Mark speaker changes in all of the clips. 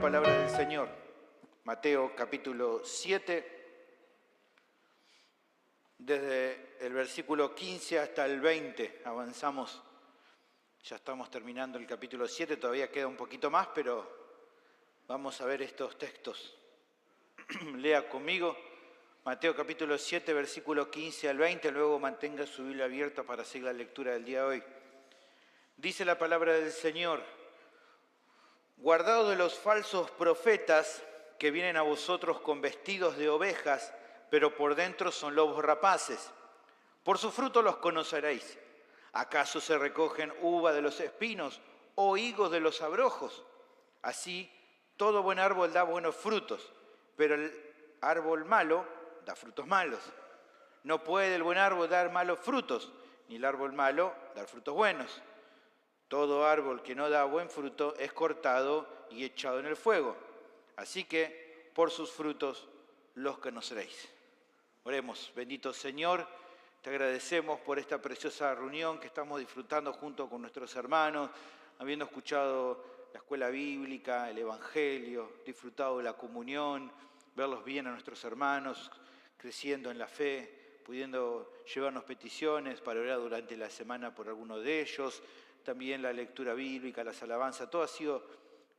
Speaker 1: palabra del Señor. Mateo capítulo 7, desde el versículo 15 hasta el 20. Avanzamos, ya estamos terminando el capítulo 7, todavía queda un poquito más, pero vamos a ver estos textos. Lea conmigo Mateo capítulo 7, versículo 15 al 20, luego mantenga su Biblia abierta para seguir la lectura del día de hoy. Dice la palabra del Señor: guardaos de los falsos profetas que vienen a vosotros con vestidos de ovejas, pero por dentro son lobos rapaces. Por su fruto los conoceréis. ¿Acaso se recogen uva de los espinos o higos de los abrojos? Así, todo buen árbol da buenos frutos, pero el árbol malo da frutos malos. No puede el buen árbol dar malos frutos, ni el árbol malo dar frutos buenos. Todo árbol que no da buen fruto es cortado y echado en el fuego. Así que por sus frutos los conoceréis. Oremos. Bendito Señor, te agradecemos por esta preciosa reunión que estamos disfrutando junto con nuestros hermanos, habiendo escuchado la escuela bíblica, el Evangelio, disfrutado de la comunión, verlos bien a nuestros hermanos, creciendo en la fe, pudiendo llevarnos peticiones para orar durante la semana por alguno de ellos, también la lectura bíblica, las alabanzas, todo ha sido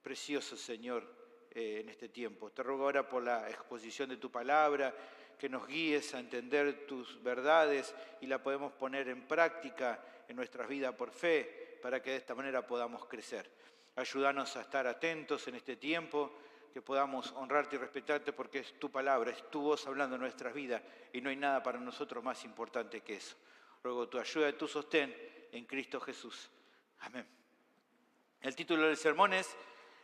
Speaker 1: precioso, Señor, en este tiempo. Te ruego ahora por la exposición de tu palabra, que nos guíes a entender tus verdades y la podemos poner en práctica en nuestras vidas por fe, para que de esta manera podamos crecer. Ayúdanos a estar atentos en este tiempo, que podamos honrarte y respetarte porque es tu palabra, es tu voz hablando en nuestras vidas y no hay nada para nosotros más importante que eso. Ruego tu ayuda y tu sostén en Cristo Jesús. Amén. El título del sermón es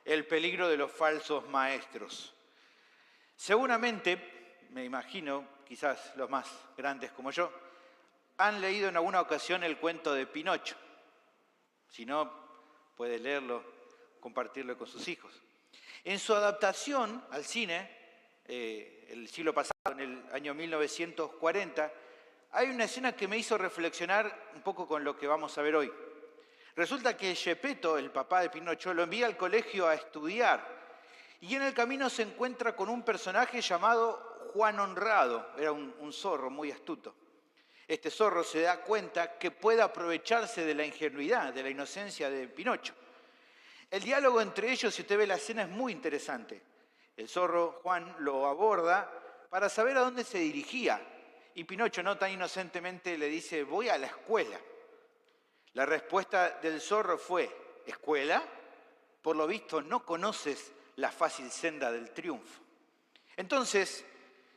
Speaker 1: El peligro de los falsos maestros. Seguramente, me imagino, quizás los más grandes como yo, han leído en alguna ocasión el cuento de Pinocho. Si no, puede leerlo, compartirlo con sus hijos. En su adaptación al cine, el siglo pasado, en el año 1940, hay una escena que me hizo reflexionar un poco con lo que vamos a ver hoy. Resulta que Geppetto, el papá de Pinocho, lo envía al colegio a estudiar y en el camino se encuentra con un personaje llamado Juan Honrado. Era un zorro muy astuto. Este zorro se da cuenta que puede aprovecharse de la ingenuidad, de la inocencia de Pinocho. El diálogo entre ellos, si usted ve la escena, es muy interesante. El zorro Juan lo aborda para saber a dónde se dirigía y Pinocho, no tan inocentemente, le dice: voy a la escuela. La respuesta del zorro fue: ¿escuela? Por lo visto no conoces la fácil senda del triunfo. Entonces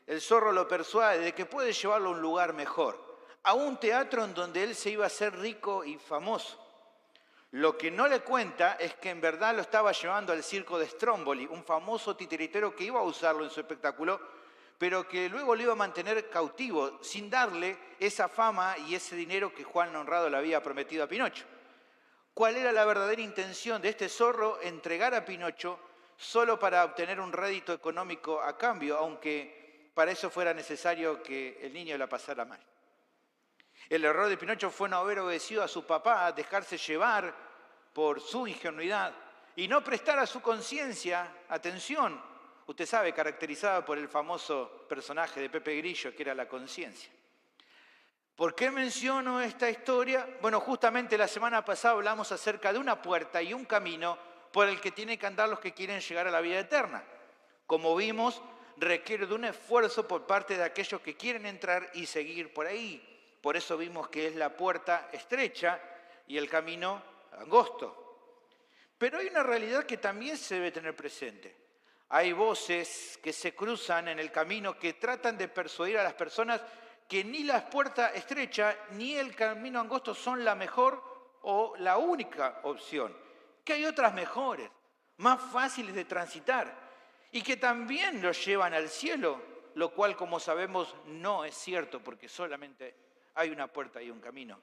Speaker 1: el zorro lo persuade de que puede llevarlo a un lugar mejor, a un teatro en donde él se iba a hacer rico y famoso. Lo que no le cuenta es que en verdad lo estaba llevando al circo de Stromboli, un famoso titiritero que iba a usarlo en su espectáculo, pero que luego lo iba a mantener cautivo, sin darle esa fama y ese dinero que Juan Honrado le había prometido a Pinocho. ¿Cuál era la verdadera intención de este zorro? Entregar a Pinocho solo para obtener un rédito económico a cambio, aunque para eso fuera necesario que el niño la pasara mal. El error de Pinocho fue no haber obedecido a su papá, dejarse llevar por su ingenuidad y no prestar a su conciencia atención. Usted sabe, caracterizada por el famoso personaje de Pepe Grillo, que era la conciencia. ¿Por qué menciono esta historia? Bueno, justamente la semana pasada hablamos acerca de una puerta y un camino por el que tienen que andar los que quieren llegar a la vida eterna. Como vimos, requiere de un esfuerzo por parte de aquellos que quieren entrar y seguir por ahí. Por eso vimos que es la puerta estrecha y el camino angosto. Pero hay una realidad que también se debe tener presente. Hay voces que se cruzan en el camino que tratan de persuadir a las personas que ni la puerta estrecha ni el camino angosto son la mejor o la única opción, que hay otras mejores, más fáciles de transitar y que también los llevan al cielo, lo cual, como sabemos, no es cierto porque solamente hay una puerta y un camino.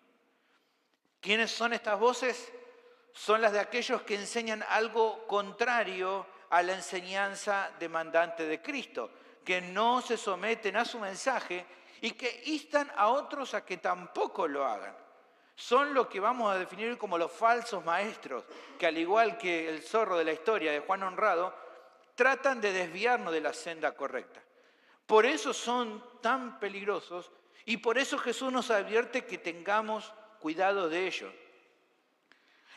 Speaker 1: ¿Quiénes son estas voces? Son las de aquellos que enseñan algo contrario a la enseñanza demandante de Cristo, que no se someten a su mensaje y que instan a otros a que tampoco lo hagan. Son lo que vamos a definir como los falsos maestros, que al igual que el zorro de la historia de Juan Honrado, tratan de desviarnos de la senda correcta. Por eso son tan peligrosos y por eso Jesús nos advierte que tengamos cuidado de ellos.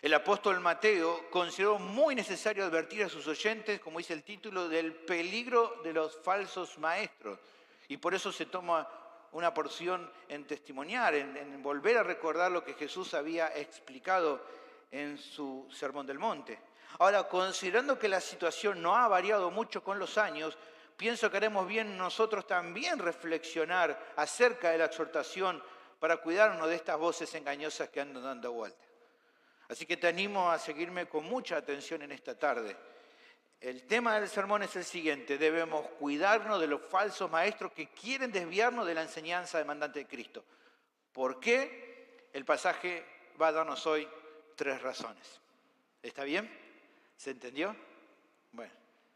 Speaker 1: El apóstol Mateo consideró muy necesario advertir a sus oyentes, como dice el título, del peligro de los falsos maestros. Y por eso se toma una porción en testimoniar, en volver a recordar lo que Jesús había explicado en su Sermón del Monte. Ahora, considerando que la situación no ha variado mucho con los años, pienso que haremos bien nosotros también reflexionar acerca de la exhortación para cuidarnos de estas voces engañosas que andan dando vueltas. Así que te animo a seguirme con mucha atención en esta tarde. El tema del sermón es el siguiente: debemos cuidarnos de los falsos maestros que quieren desviarnos de la enseñanza demandante de Cristo. ¿Por qué? El pasaje va a darnos hoy 3 razones. ¿Está bien? ¿Se entendió? Bueno,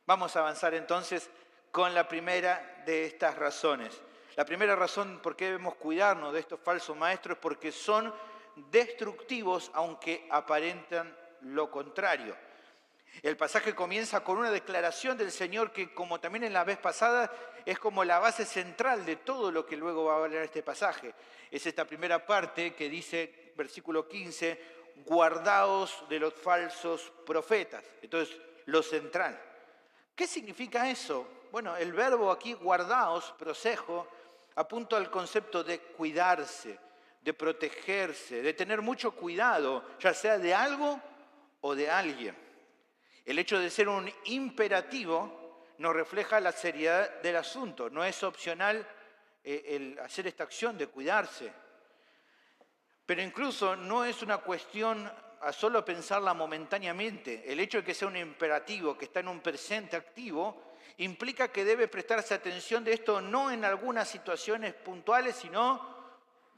Speaker 1: vamos a avanzar entonces con la primera de estas razones. La primera razón por qué debemos cuidarnos de estos falsos maestros es porque son destructivos, aunque aparentan lo contrario. El pasaje comienza con una declaración del Señor que, como también en la vez pasada, es como la base central de todo lo que luego va a hablar este pasaje. Es esta primera parte que dice, versículo 15, guardaos de los falsos profetas. Entonces, lo central. ¿Qué significa eso? Bueno, el verbo aquí, guardaos, prosejo, apunta al concepto de cuidarse, de protegerse, de tener mucho cuidado, ya sea de algo o de alguien. El hecho de ser un imperativo nos refleja la seriedad del asunto. No es opcional el hacer esta acción de cuidarse. Pero incluso no es una cuestión a solo pensarla momentáneamente. El hecho de que sea un imperativo, que está en un presente activo, implica que debe prestarse atención de esto no en algunas situaciones puntuales, sino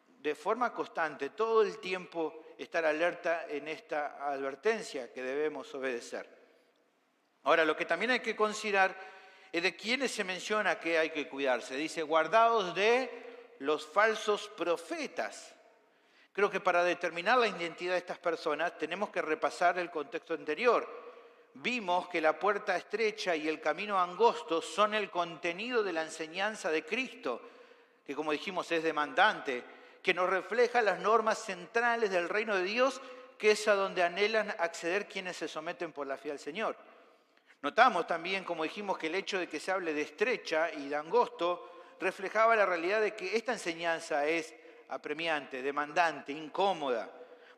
Speaker 1: de forma constante, todo el tiempo estar alerta en esta advertencia que debemos obedecer. Ahora, lo que también hay que considerar es de quiénes se menciona que hay que cuidarse. Dice, guardaos de los falsos profetas. Creo que para determinar la identidad de estas personas tenemos que repasar el contexto anterior. Vimos que la puerta estrecha y el camino angosto son el contenido de la enseñanza de Cristo, que como dijimos es demandante, que nos refleja las normas centrales del reino de Dios, que es a donde anhelan acceder quienes se someten por la fe al Señor. Notamos también, como dijimos, que el hecho de que se hable de estrecha y de angosto reflejaba la realidad de que esta enseñanza es apremiante, demandante, incómoda,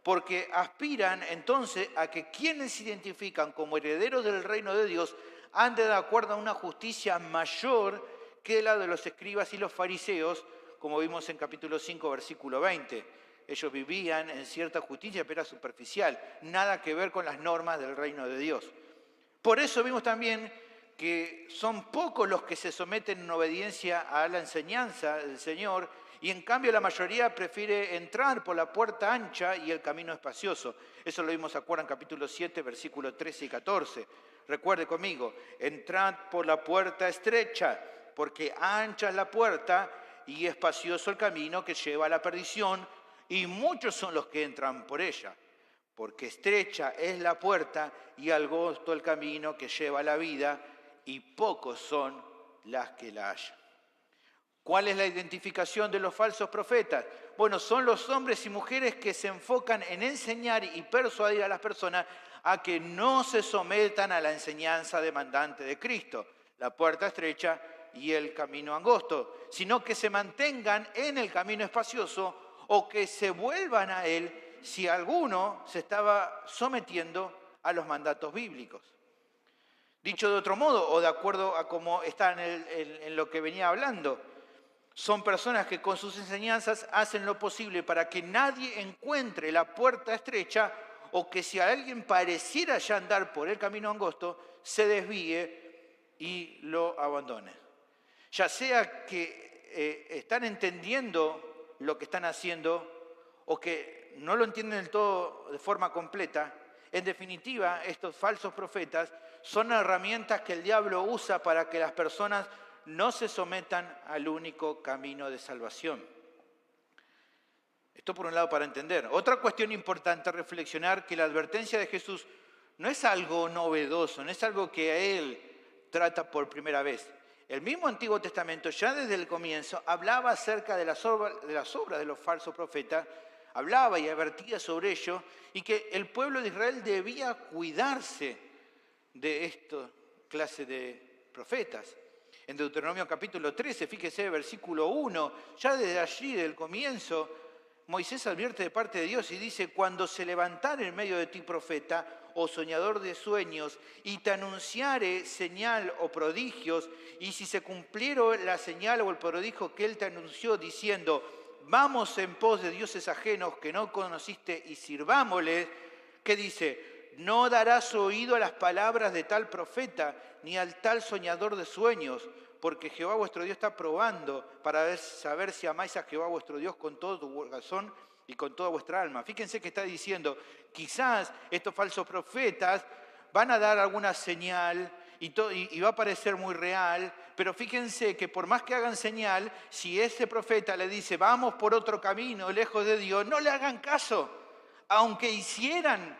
Speaker 1: porque aspiran entonces a que quienes se identifican como herederos del reino de Dios anden de acuerdo a una justicia mayor que la de los escribas y los fariseos, como vimos en capítulo 5, versículo 20. Ellos vivían en cierta justicia, pero era superficial, nada que ver con las normas del reino de Dios. Por eso vimos también que son pocos los que se someten en obediencia a la enseñanza del Señor, y en cambio la mayoría prefiere entrar por la puerta ancha y el camino espacioso. Eso lo vimos, ¿se acuerdan? Capítulo 7, versículos 13 y 14. Recuerde conmigo, entrad por la puerta estrecha, porque ancha es la puerta y espacioso el camino que lleva a la perdición, y muchos son los que entran por ella. Porque estrecha es la puerta y angosto el camino que lleva a la vida, y pocos son las que la hallan. ¿Cuál es la identificación de los falsos profetas? Bueno, son los hombres y mujeres que se enfocan en enseñar y persuadir a las personas a que no se sometan a la enseñanza demandante de Cristo, la puerta estrecha y el camino angosto, sino que se mantengan en el camino espacioso o que se vuelvan a él si alguno se estaba sometiendo a los mandatos bíblicos. Dicho de otro modo, o de acuerdo a cómo está en lo que venía hablando, son personas que con sus enseñanzas hacen lo posible para que nadie encuentre la puerta estrecha, o que si alguien pareciera ya andar por el camino angosto, se desvíe y lo abandone. Ya sea que están entendiendo lo que están haciendo o que no lo entienden del todo de forma completa, en definitiva, estos falsos profetas son herramientas que el diablo usa para que las personas no se sometan al único camino de salvación. Esto por un lado para entender. Otra cuestión importante a reflexionar, que la advertencia de Jesús no es algo novedoso, no es algo que a él trata por primera vez. El mismo Antiguo Testamento, ya desde el comienzo, hablaba acerca de las obras de los falsos profetas, hablaba y advertía sobre ello, y que el pueblo de Israel debía cuidarse de esta clase de profetas. En Deuteronomio capítulo 13, fíjese, versículo 1, ya desde allí, del comienzo, Moisés advierte de parte de Dios y dice: cuando se levantare en medio de ti profeta o soñador de sueños, y te anunciare señal o prodigios, y si se cumplieron la señal o el prodigio que él te anunció, diciendo: vamos en pos de dioses ajenos que no conociste y sirvámosles, ¿qué dice? No darás oído a las palabras de tal profeta, ni al tal soñador de sueños, porque Jehová vuestro Dios está probando para saber si amáis a Jehová vuestro Dios con todo tu corazón y con toda vuestra alma. Fíjense que está diciendo, quizás estos falsos profetas van a dar alguna señal y va a parecer muy real, pero fíjense que por más que hagan señal, si ese profeta le dice, vamos por otro camino, lejos de Dios, no le hagan caso, aunque hicieran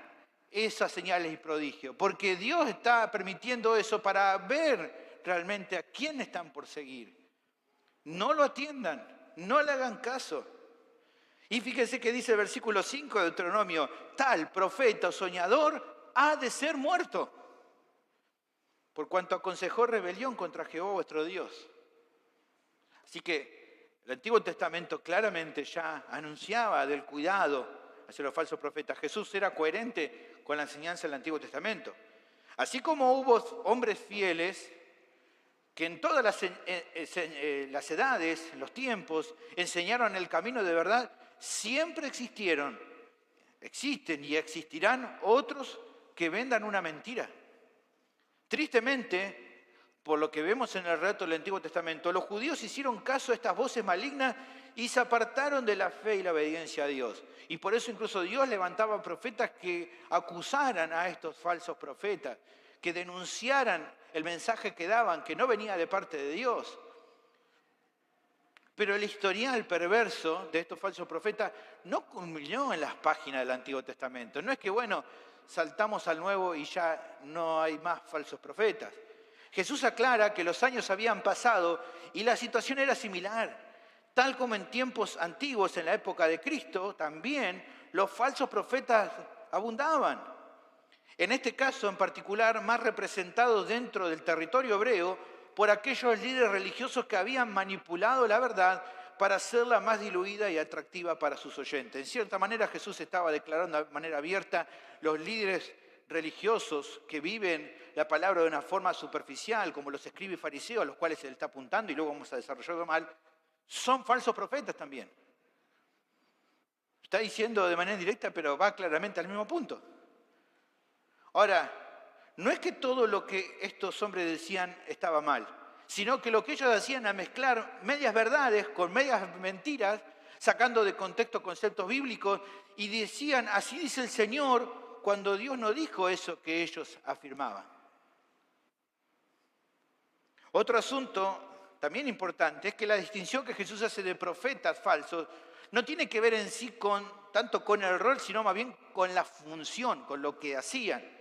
Speaker 1: esas señales y prodigios, porque Dios está permitiendo eso para ver realmente a quién están por seguir. No lo atiendan, no le hagan caso. Y fíjense que dice el versículo 5 de Deuteronomio, tal profeta o soñador ha de ser muerto, por cuanto aconsejó rebelión contra Jehová vuestro Dios. Así que el Antiguo Testamento claramente ya anunciaba del cuidado hacia los falsos profetas. Jesús era coherente con la enseñanza del Antiguo Testamento. Así como hubo hombres fieles que en todas las edades, en los tiempos, enseñaron el camino de verdad, siempre existen y existirán otros que vendan una mentira. Tristemente, por lo que vemos en el relato del Antiguo Testamento, los judíos hicieron caso a estas voces malignas y se apartaron de la fe y la obediencia a Dios. Y por eso incluso Dios levantaba profetas que acusaran a estos falsos profetas, que denunciaran el mensaje que daban, que no venía de parte de Dios. Pero el historial perverso de estos falsos profetas no culminó en las páginas del Antiguo Testamento. No es que, bueno, saltamos al Nuevo y ya no hay más falsos profetas. Jesús aclara que los años habían pasado y la situación era similar. Tal como en tiempos antiguos, en la época de Cristo, también los falsos profetas abundaban. En este caso en particular, más representados dentro del territorio hebreo por aquellos líderes religiosos que habían manipulado la verdad para hacerla más diluida y atractiva para sus oyentes. En cierta manera Jesús estaba declarando de manera abierta: los líderes religiosos que viven la palabra de una forma superficial, como los escribas y fariseos, a los cuales se le está apuntando y luego vamos a desarrollarlo mal, son falsos profetas también. Está diciendo de manera indirecta, pero va claramente al mismo punto. Ahora, no es que todo lo que estos hombres decían estaba mal, sino que lo que ellos hacían era mezclar medias verdades con medias mentiras, sacando de contexto conceptos bíblicos, y decían, así dice el Señor, cuando Dios no dijo eso que ellos afirmaban. Otro asunto también importante es que la distinción que Jesús hace de profetas falsos no tiene que ver en sí tanto con el rol, sino más bien con la función, con lo que hacían.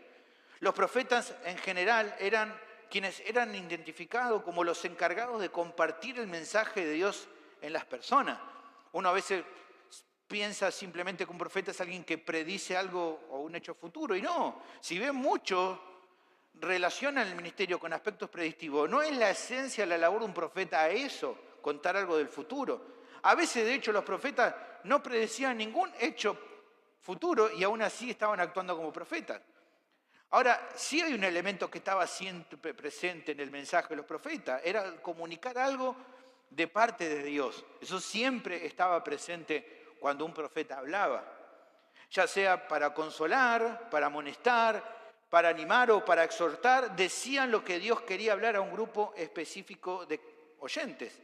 Speaker 1: Los profetas en general eran quienes eran identificados como los encargados de compartir el mensaje de Dios en las personas. Uno a veces piensa simplemente que un profeta es alguien que predice algo o un hecho futuro, y no. Si ven mucho, relacionan el ministerio con aspectos predictivos. No es la esencia de la labor de un profeta a eso, contar algo del futuro. A veces, de hecho, los profetas no predecían ningún hecho futuro y aún así estaban actuando como profetas. Ahora, sí hay un elemento que estaba siempre presente en el mensaje de los profetas, era comunicar algo de parte de Dios. Eso siempre estaba presente cuando un profeta hablaba, ya sea para consolar, para amonestar, para animar o para exhortar, decían lo que Dios quería hablar a un grupo específico de oyentes.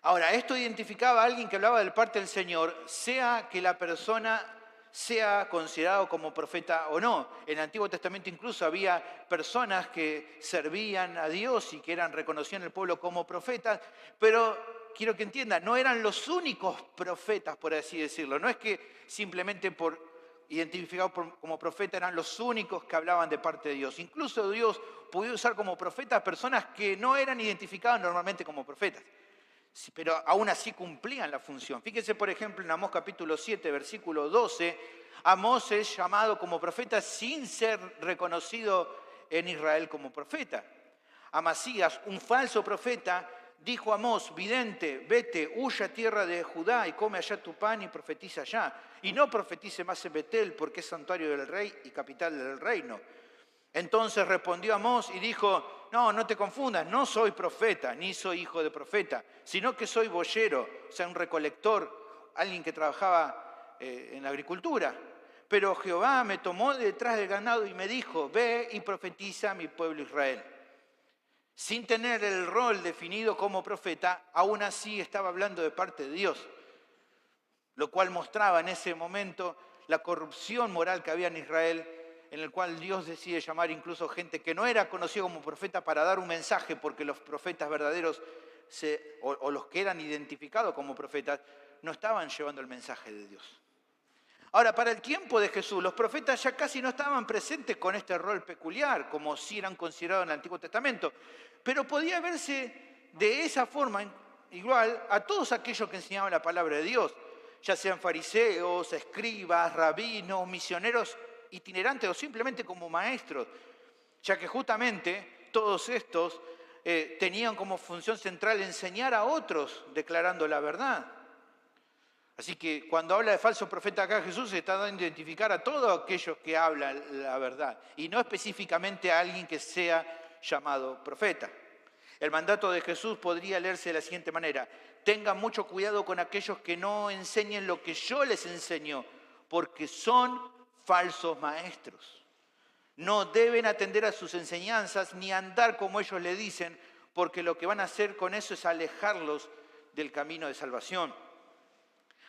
Speaker 1: Ahora, esto identificaba a alguien que hablaba de parte del Señor, sea que la persona sea considerado como profeta o no. En el Antiguo Testamento incluso había personas que servían a Dios y que eran reconocidos en el pueblo como profetas, pero quiero que entiendan, no eran los únicos profetas, por así decirlo. No es que simplemente por identificados como profetas eran los únicos que hablaban de parte de Dios. Incluso Dios podía usar como profetas a personas que no eran identificadas normalmente como profetas, pero aún así cumplían la función. Fíjense, por ejemplo, en Amós capítulo 7, versículo 12, Amós es llamado como profeta sin ser reconocido en Israel como profeta. Amasías, un falso profeta, dijo a Amós, vidente, vete, huye a tierra de Judá y come allá tu pan y profetiza allá. Y no profetice más en Betel, porque es santuario del rey y capital del reino. Entonces respondió Amós y dijo, no te confundas, no soy profeta, ni soy hijo de profeta, sino que soy boyero, o sea, un recolector, alguien que trabajaba en la agricultura. Pero Jehová me tomó de detrás del ganado y me dijo, ve y profetiza a mi pueblo Israel. Sin tener el rol definido como profeta, aún así estaba hablando de parte de Dios, lo cual mostraba en ese momento la corrupción moral que había en Israel, en el cual Dios decide llamar incluso gente que no era conocida como profeta para dar un mensaje, porque los profetas verdaderos, o los que eran identificados como profetas, no estaban llevando el mensaje de Dios. Ahora, para el tiempo de Jesús, los profetas ya casi no estaban presentes con este rol peculiar, como sí eran considerados en el Antiguo Testamento, pero podía verse de esa forma igual a todos aquellos que enseñaban la palabra de Dios, ya sean fariseos, escribas, rabinos, misioneros itinerantes o simplemente como maestros, ya que justamente todos estos tenían como función central enseñar a otros declarando la verdad. Así que cuando habla de falso profeta acá, Jesús se está dando a identificar a todos aquellos que hablan la verdad y no específicamente a alguien que sea llamado profeta. El mandato de Jesús podría leerse de la siguiente manera: tengan mucho cuidado con aquellos que no enseñen lo que yo les enseño, porque son falsos maestros. No deben atender a sus enseñanzas ni andar como ellos le dicen, porque lo que van a hacer con eso es alejarlos del camino de salvación.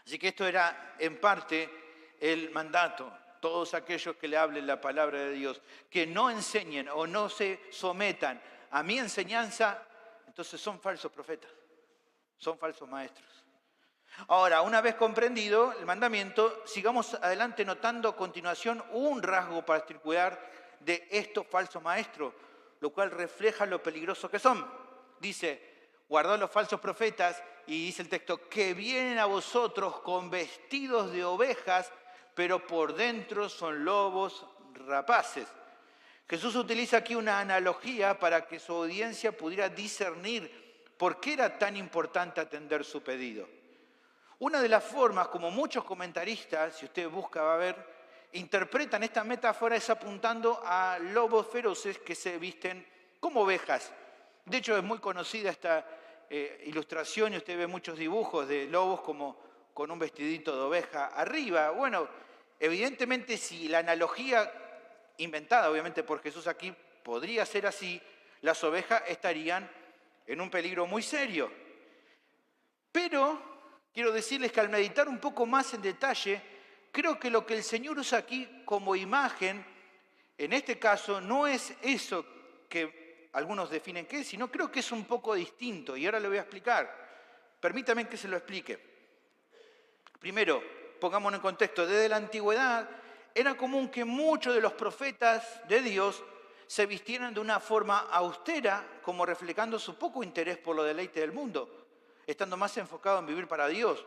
Speaker 1: Así que esto era en parte el mandato. Todos aquellos que le hablen la palabra de Dios, que no enseñen o no se sometan a mi enseñanza, entonces son falsos profetas, son falsos maestros. Ahora, una vez comprendido el mandamiento, sigamos adelante notando a continuación un rasgo particular de estos falsos maestros, lo cual refleja lo peligrosos que son. Dice, guardad los falsos profetas, y dice el texto, que vienen a vosotros con vestidos de ovejas, pero por dentro son lobos rapaces. Jesús utiliza aquí una analogía para que su audiencia pudiera discernir por qué era tan importante atender su pedido. Una de las formas, como muchos comentaristas, si usted busca va a ver, interpretan esta metáfora es apuntando a lobos feroces que se visten como ovejas. De hecho, es muy conocida esta ilustración y usted ve muchos dibujos de lobos como con un vestidito de oveja arriba. Bueno, evidentemente si la analogía inventada obviamente por Jesús aquí podría ser así, las ovejas estarían en un peligro muy serio. Pero quiero decirles que al meditar un poco más en detalle, creo que lo que el Señor usa aquí como imagen, en este caso, no es eso que algunos definen que es, sino creo que es un poco distinto, y ahora le voy a explicar. Permítame que se lo explique. Primero, pongámonos en contexto, desde la antigüedad era común que muchos de los profetas de Dios se vistieran de una forma austera, como reflejando su poco interés por los deleites del mundo, estando más enfocados en vivir para Dios.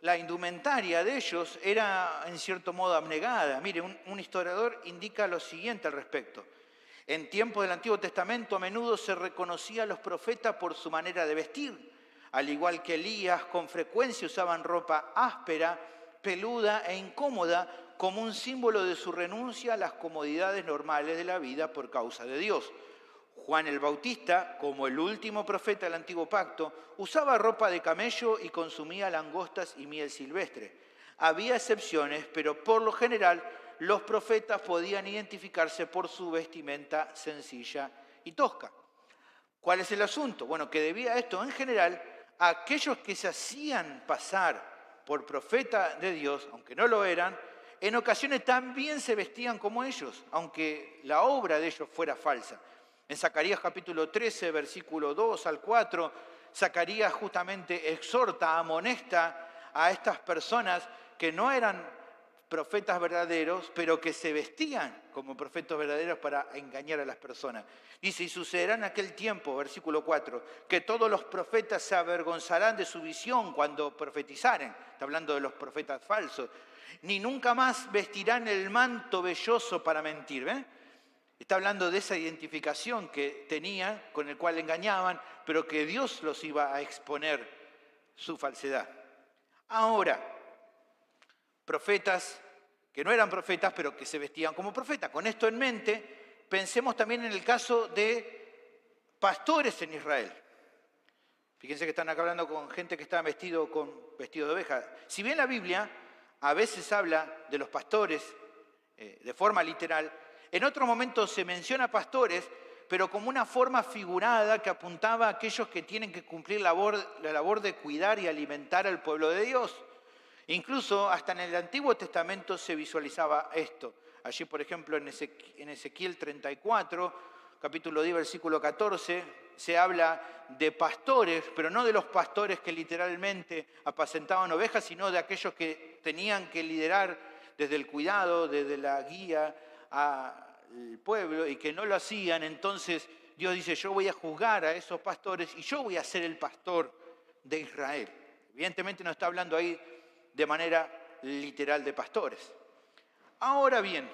Speaker 1: La indumentaria de ellos era en cierto modo abnegada. Mire, un historiador indica lo siguiente al respecto. En tiempos del Antiguo Testamento a menudo se reconocía a los profetas por su manera de vestir. Al igual que Elías, con frecuencia usaban ropa áspera, peluda e incómoda como un símbolo de su renuncia a las comodidades normales de la vida por causa de Dios. Juan el Bautista, como el último profeta del Antiguo Pacto, usaba ropa de camello y consumía langostas y miel silvestre. Había excepciones, pero por lo general los profetas podían identificarse por su vestimenta sencilla y tosca. ¿Cuál es el asunto? Bueno, que debía a esto en general a aquellos que se hacían pasar por profeta de Dios, aunque no lo eran, en ocasiones también se vestían como ellos, aunque la obra de ellos fuera falsa. En Zacarías capítulo 13, versículo 2 al 4, Zacarías justamente exhorta, amonesta a estas personas que no eran profetas verdaderos, pero que se vestían como profetas verdaderos para engañar a las personas. Dice, y sucederá en aquel tiempo, versículo 4, que todos los profetas se avergonzarán de su visión cuando profetizaren. Está hablando de los profetas falsos. Ni nunca más vestirán el manto velloso para mentir. ¿Ven? Está hablando de esa identificación que tenían, con el cual engañaban, pero que Dios los iba a exponer su falsedad. Ahora, profetas que no eran profetas, pero que se vestían como profetas. Con esto en mente, pensemos también en el caso de pastores en Israel. Fíjense que están acá hablando con gente que estaba vestido con vestido de oveja. Si bien la Biblia a veces habla de los pastores de forma literal, en otros momentos se menciona pastores, pero como una forma figurada que apuntaba a aquellos que tienen que cumplir la labor de cuidar y alimentar al pueblo de Dios. Incluso hasta en el Antiguo Testamento se visualizaba esto. Allí, por ejemplo, en Ezequiel 34, capítulo 10, versículo 14, se habla de pastores, pero no de los pastores que literalmente apacentaban ovejas, sino de aquellos que tenían que liderar desde el cuidado, desde la guía al pueblo, y que no lo hacían. Entonces Dios dice, yo voy a juzgar a esos pastores y yo voy a ser el pastor de Israel. Evidentemente no está hablando ahí de manera literal de pastores. Ahora bien,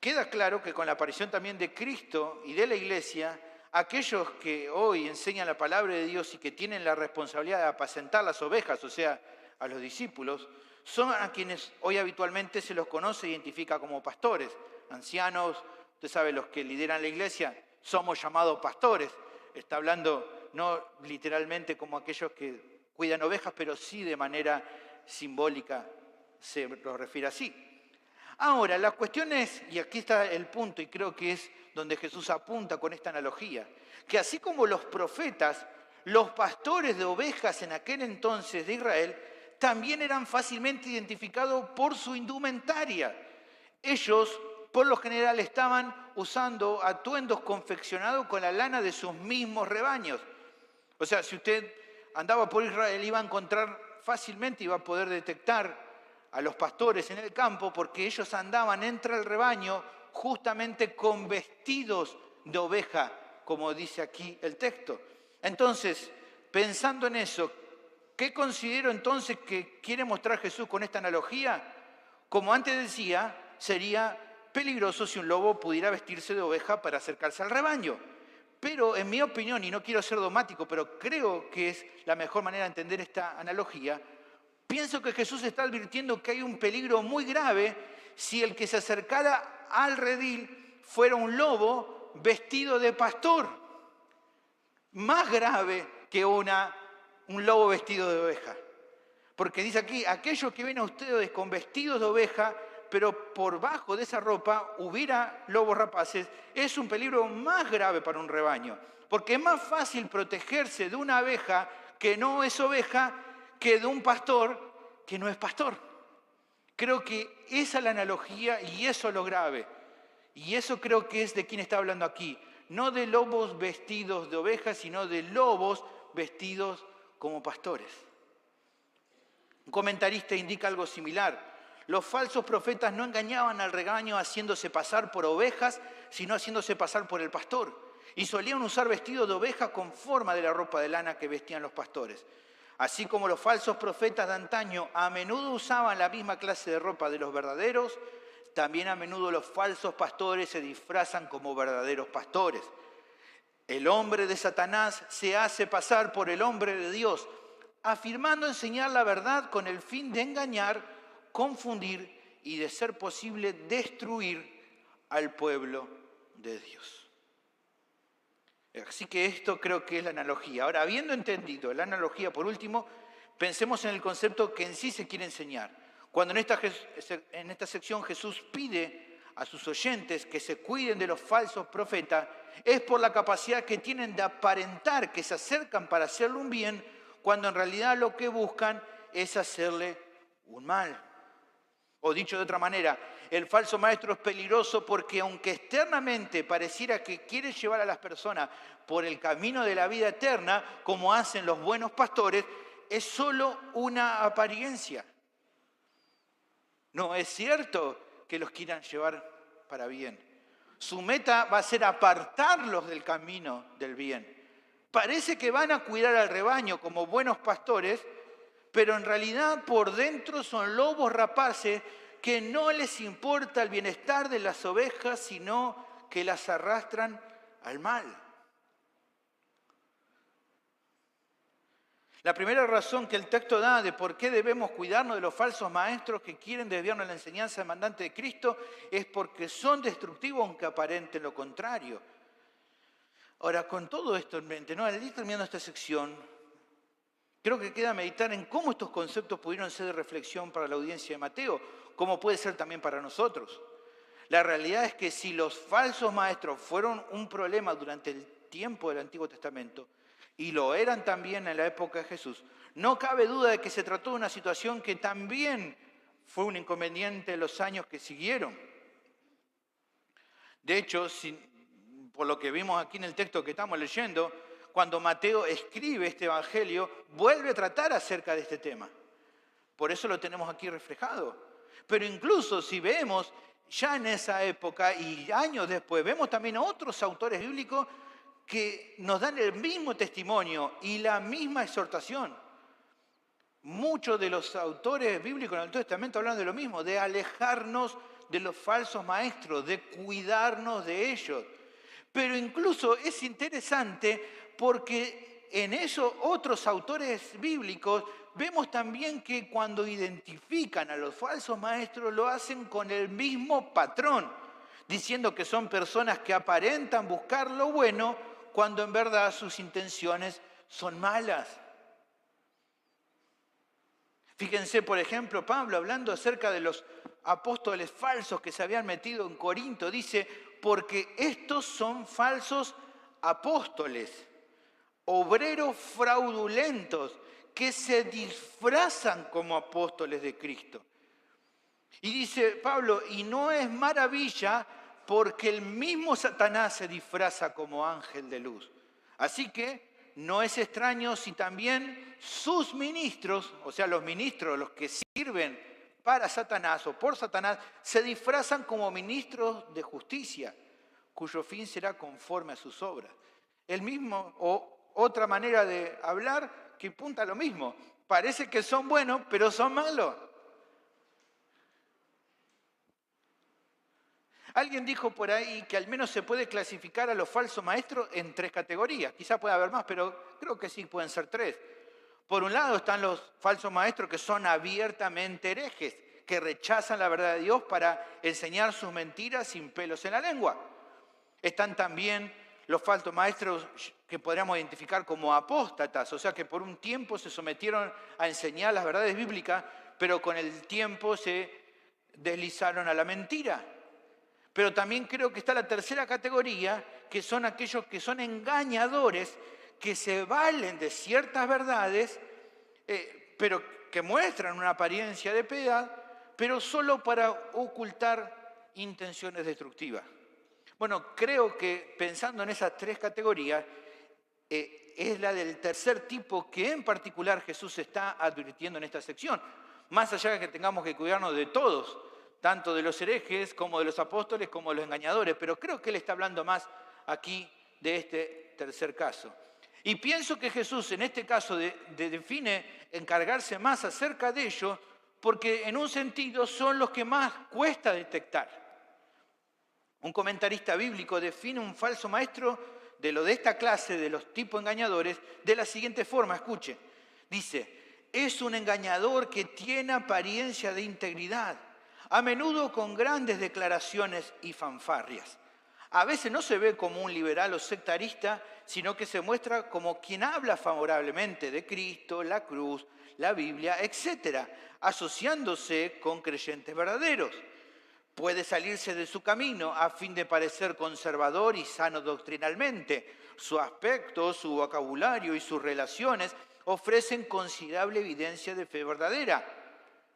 Speaker 1: queda claro que con la aparición también de Cristo y de la Iglesia, aquellos que hoy enseñan la palabra de Dios y que tienen la responsabilidad de apacentar las ovejas, o sea, a los discípulos, son a quienes hoy habitualmente se los conoce e identifica como pastores. Ancianos, usted sabe, los que lideran la Iglesia, somos llamados pastores. Está hablando no literalmente como aquellos que cuidan ovejas, pero sí de manera simbólica se lo refiere así. Ahora, la cuestión es, y aquí está el punto, y creo que es donde Jesús apunta con esta analogía, que así como los profetas, los pastores de ovejas en aquel entonces de Israel, también eran fácilmente identificados por su indumentaria. Ellos, por lo general, estaban usando atuendos confeccionados con la lana de sus mismos rebaños. O sea, si usted andaba por Israel, iba a encontrar fácilmente, iba a poder detectar a los pastores en el campo, porque ellos andaban entre el rebaño justamente con vestidos de oveja, como dice aquí el texto. Entonces, pensando en eso, ¿qué considero entonces que quiere mostrar Jesús con esta analogía? Como antes decía, sería peligroso si un lobo pudiera vestirse de oveja para acercarse al rebaño. Pero en mi opinión, y no quiero ser dogmático, pero creo que es la mejor manera de entender esta analogía, pienso que Jesús está advirtiendo que hay un peligro muy grave si el que se acercara al redil fuera un lobo vestido de pastor. Más grave que un lobo vestido de oveja. Porque dice aquí, aquellos que ven a ustedes con vestidos de oveja, pero por bajo de esa ropa hubiera lobos rapaces, es un peligro más grave para un rebaño. Porque es más fácil protegerse de una oveja que no es oveja que de un pastor que no es pastor. Creo que esa es la analogía y eso es lo grave. Y eso creo que es de quien está hablando aquí. No de lobos vestidos de ovejas, sino de lobos vestidos como pastores. Un comentarista indica algo similar. Los falsos profetas no engañaban al rebaño haciéndose pasar por ovejas, sino haciéndose pasar por el pastor. Y solían usar vestidos de oveja con forma de la ropa de lana que vestían los pastores. Así como los falsos profetas de antaño a menudo usaban la misma clase de ropa de los verdaderos, también a menudo los falsos pastores se disfrazan como verdaderos pastores. El hombre de Satanás se hace pasar por el hombre de Dios, afirmando enseñar la verdad con el fin de engañar, confundir y, de ser posible, destruir al pueblo de Dios. Así que esto creo que es la analogía. Ahora, habiendo entendido la analogía, por último, pensemos en el concepto que en sí se quiere enseñar. Cuando en esta sección Jesús pide a sus oyentes que se cuiden de los falsos profetas, es por la capacidad que tienen de aparentar que se acercan para hacerle un bien, cuando en realidad lo que buscan es hacerle un mal. O dicho de otra manera, el falso maestro es peligroso porque aunque externamente pareciera que quiere llevar a las personas por el camino de la vida eterna, como hacen los buenos pastores, es solo una apariencia. No es cierto que los quieran llevar para bien. Su meta va a ser apartarlos del camino del bien. Parece que van a cuidar al rebaño como buenos pastores, pero en realidad por dentro son lobos rapaces que no les importa el bienestar de las ovejas, sino que las arrastran al mal. La primera razón que el texto da de por qué debemos cuidarnos de los falsos maestros que quieren desviarnos de la enseñanza demandante de Cristo es porque son destructivos aunque aparenten lo contrario. Ahora, con todo esto en mente, al ir terminando esta sección, creo que queda meditar en cómo estos conceptos pudieron ser de reflexión para la audiencia de Mateo, como puede ser también para nosotros. La realidad es que si los falsos maestros fueron un problema durante el tiempo del Antiguo Testamento, y lo eran también en la época de Jesús, no cabe duda de que se trató de una situación que también fue un inconveniente en los años que siguieron. De hecho, por lo que vimos aquí en el texto que estamos leyendo, cuando Mateo escribe este evangelio, vuelve a tratar acerca de este tema. Por eso lo tenemos aquí reflejado. Pero incluso si vemos ya en esa época y años después, vemos también a otros autores bíblicos que nos dan el mismo testimonio y la misma exhortación. Muchos de los autores bíblicos en el Antiguo Testamento hablan de lo mismo, de alejarnos de los falsos maestros, de cuidarnos de ellos. Pero incluso es interesante porque en esos otros autores bíblicos vemos también que cuando identifican a los falsos maestros lo hacen con el mismo patrón, diciendo que son personas que aparentan buscar lo bueno cuando en verdad sus intenciones son malas. Fíjense, por ejemplo, Pablo hablando acerca de los apóstoles falsos que se habían metido en Corinto, dice, porque estos son falsos apóstoles, obreros fraudulentos que se disfrazan como apóstoles de Cristo. Y dice Pablo, y no es maravilla porque el mismo Satanás se disfraza como ángel de luz. Así que no es extraño si también sus ministros, o sea, los ministros, los que sirven para Satanás o por Satanás, se disfrazan como ministros de justicia, cuyo fin será conforme a sus obras. El mismo, o otra manera de hablar que apunta a lo mismo. Parece que son buenos, pero son malos. Alguien dijo por ahí que al menos se puede clasificar a los falsos maestros en 3 categorías. Quizá pueda haber más, pero creo que sí pueden ser 3. Por un lado están los falsos maestros que son abiertamente herejes, que rechazan la verdad de Dios para enseñar sus mentiras sin pelos en la lengua. Están también los falsos maestros que podríamos identificar como apóstatas, o sea que por un tiempo se sometieron a enseñar las verdades bíblicas, pero con el tiempo se deslizaron a la mentira. Pero también creo que está la tercera categoría, que son aquellos que son engañadores, que se valen de ciertas verdades, pero que muestran una apariencia de piedad, pero solo para ocultar intenciones destructivas. Bueno, creo que pensando en esas 3 categorías, es la del tercer tipo que en particular Jesús está advirtiendo en esta sección. Más allá de que tengamos que cuidarnos de todos, tanto de los herejes como de los apóstoles como de los engañadores, pero creo que él está hablando más aquí de este tercer caso. Y pienso que Jesús en este caso define encargarse más acerca de ellos porque en un sentido son los que más cuesta detectar. Un comentarista bíblico define un falso maestro de esta clase, de los tipos engañadores, de la siguiente forma, escuche. Dice, es un engañador que tiene apariencia de integridad, a menudo con grandes declaraciones y fanfarrias. A veces no se ve como un liberal o sectarista, sino que se muestra como quien habla favorablemente de Cristo, la cruz, la Biblia, etc., asociándose con creyentes verdaderos. Puede salirse de su camino a fin de parecer conservador y sano doctrinalmente. Su aspecto, su vocabulario y sus relaciones ofrecen considerable evidencia de fe verdadera.